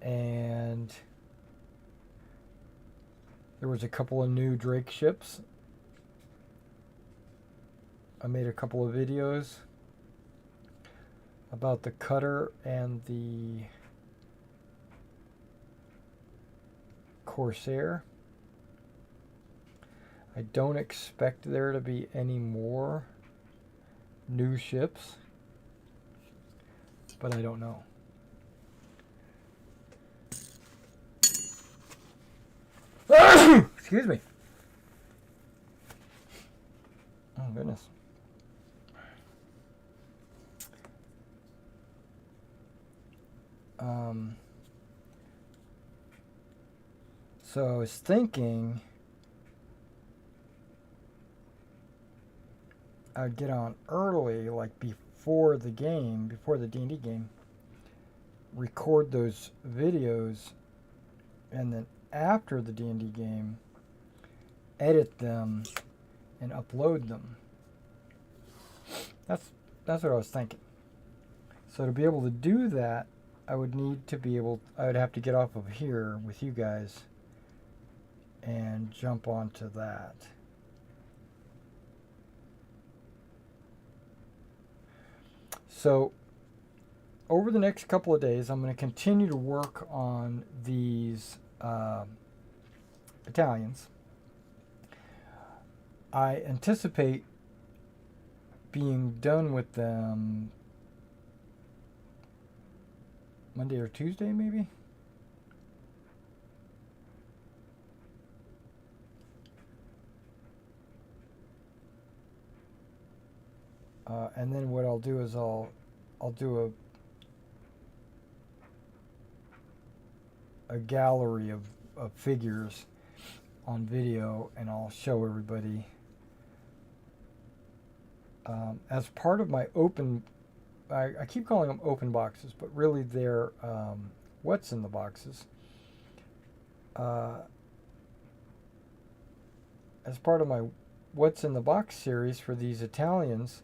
and there was a couple of new Drake ships. I made a couple of videos about the Cutter and the Corsair. I don't expect there to be any more new ships, but I don't know. Excuse me. Oh, goodness. So I was thinking I'd get on early, like before the game, before the D&D game, record those videos, and then after the D&D game, edit them and upload them. That's what I was thinking. So to be able to do that, I would have to get off of here with you guys and jump onto that. So over the next couple of days, I'm going to continue to work on these battalions. I anticipate being done with them Monday or Tuesday, maybe? And then what I'll do is I'll do a gallery of figures on video, and I'll show everybody. As part of my I keep calling them open boxes, but really they're what's in the boxes. As part of my What's in the Box series for these Italians,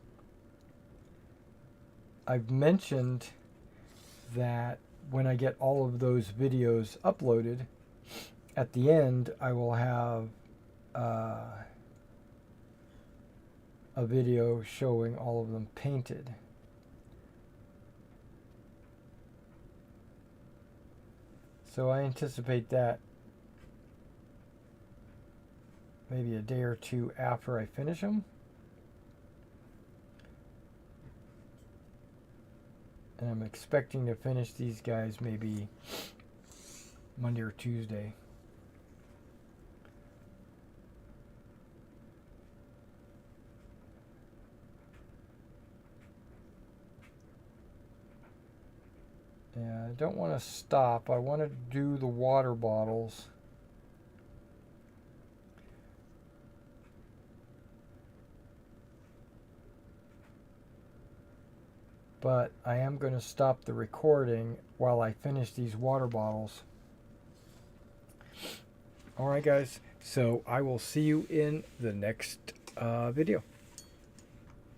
I've mentioned that when I get all of those videos uploaded, at the end I will have a video showing all of them painted. So I anticipate that maybe a day or two after I finish them. And I'm expecting to finish these guys maybe Monday or Tuesday. Yeah, I don't want to stop. I want to do the water bottles. but I am going to stop the recording while I finish these water bottles. Alright guys, so I will see you in the next video.